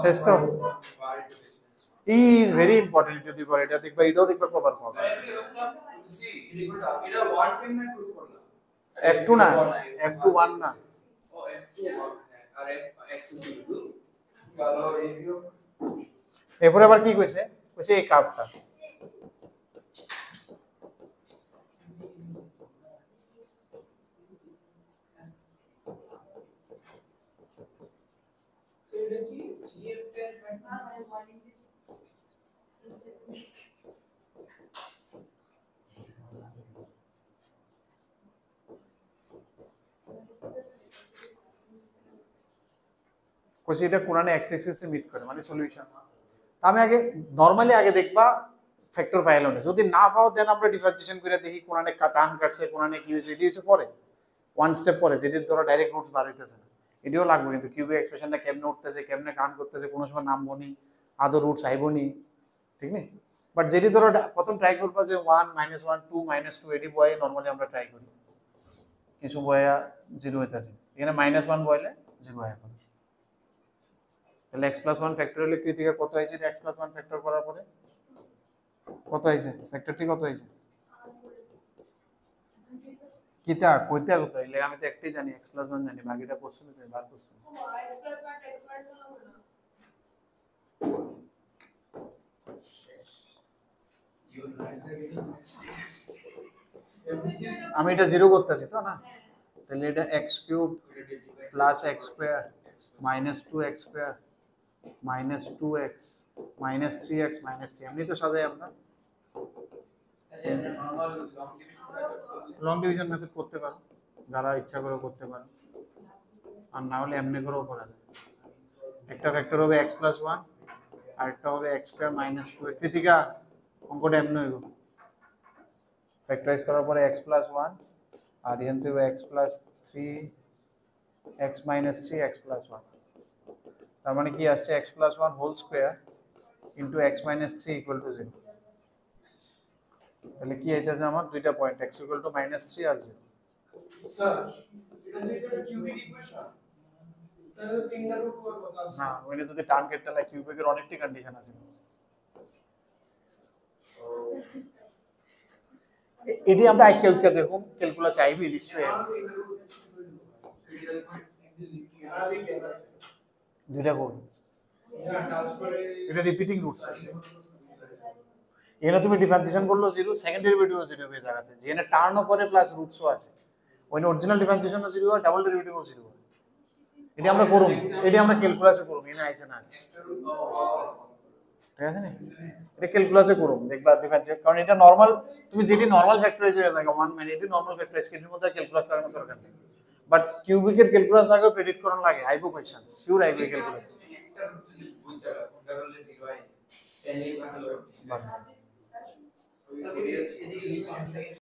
শেষ তো, is very important to the এটা দেখবা, এটাও দেখবা প্রপার পাবে, এটা 1 টাইম না প্রুফ করলাম f2 না, f2 1 না, ও f2 আর x2 ভালো ইজিও। এরপরে আবার কি কইছে, কইছে এই কার্ভটা, এটা কি GFPI না মানে বডিং দিস কোসি এটা কোরআনে এক্স এক্সিসে মিট করে মানে সলিউশন। আমি আগে নরমালি আগে দেখবা ফ্যাক্টর ফাইল হলে যদি না পাও দেন আমরা ডিফারেন্সিয়েশন করে দেখি কোরআনে টান কাটছে কোরআনে কি হয়েছে এটি হচ্ছে পরে ওয়ান স্টেপ পরে যেটি ধরো ডাইরেক্ট রুটস বার হইতেছে না এটিও লাগবে কিন্তু কিউবিক এক্সপ্রেশনটা কেমনে উঠতেছে কেমনে টান করতেছে কোনো সময় নাম বনি আদৌ রুটস আইবনি ঠিক নেই বাট যেটি ধরো প্রথম ট্রাই করবা যে 1 -1 2 -2 এটি বয়ে নরমালি আমরা ট্রাই করি কিছু বয়া 0 হইতাছে এখানে -1 বইলে 0 হয় এখন তাহলে x+1 ফ্যাক্টরিয়াল কৃতিকা কত হইছে x+1 ফ্যাক্টর করার পরে কত হইছে ফ্যাক্টরটি কত হইছে কিতা কইতে কত হইলে আমি তো একটাই জানি x+1 জানি বাকিটা কোশ্চেন তো বার করছি x plus 1 x plus 1 হলো না আমি এটা 0 করতেছি তো না তাহলে এটা x³ plus x² minus 2x² minus 2x minus 3x minus 3 এমনি তো সাজাই আমরা লং ডিভিশন মেথড করতে পারো যারা ইচ্ছা করে করতে পারো আর না হলে এমনি করেও করা যায় একটা ফ্যাক্টর হবে x+1 আর একটা হবে x² মাইনাস 2 কৃতিকা অঙ্কটা এমনি হইব ফ্যাক্টরাইজ করার পরে x+1 আর এখান থেকে x+3 x minus 3 x+1 তার মানে কি আসছে x+1 whole square into x minus 3 equal to 0 তাহলে কি আইতাছে আমার দুইটা পয়েন্ট x ইকুয়াল টু -3 আর 0 স্যার এটা যে একটা কিউবিক ইকুয়েশন তাহলে তিনটা রুট করব না ওইটা যদি টার্ম কেটে লাগে কিউবিকের অনেকটি কন্ডিশন আছে এটি আমরা আইকে উইকে দেখুন ক্যালকুলাস আইবি নিশ্চয়ই দুইটা কোড এটা রিপিটিং রুটস এখানে তুমি ডিফারেন্সিয়েশন করলো 0 সেকেন্ড ডেরিভেটিভও 0 হয়ে যাচ্ছে যেখানে টার্নও করে প্লাস রুটসও আছে ওইখানে অরিজিনাল ডিফারেন্সিয়েশনও 0 হয় ডাবল ডেরিভেটিভও 0 হয় এটি আমরা করব এটি আমরা ক্যালকুলাসে করব এখানে আইছে না ঠিক আছে না এটা ক্যালকুলাসে করব দেখবা ডিফারেন্সিয়েশন কারণ এটা নরমাল তুমি যেটি নরমাল ফ্যাক্টরাইজ হয়ে যায় 1 মানে এটি নরমাল ফ্যাক্টরাইজ এর মধ্যে ক্যালকুলাস করার দরকার নেই বাট কিউবিকের ক্যালকুলাস লাগে প্রেডিক্ট করার লাগে আইবো কোশ্চেন শিওর আইবো ক্যালকুলাস একটা যদি বুঝতে পারো কোনটা করলে 0 হয় তাহলে ভালো হবে স্যার এদিকে লিমিট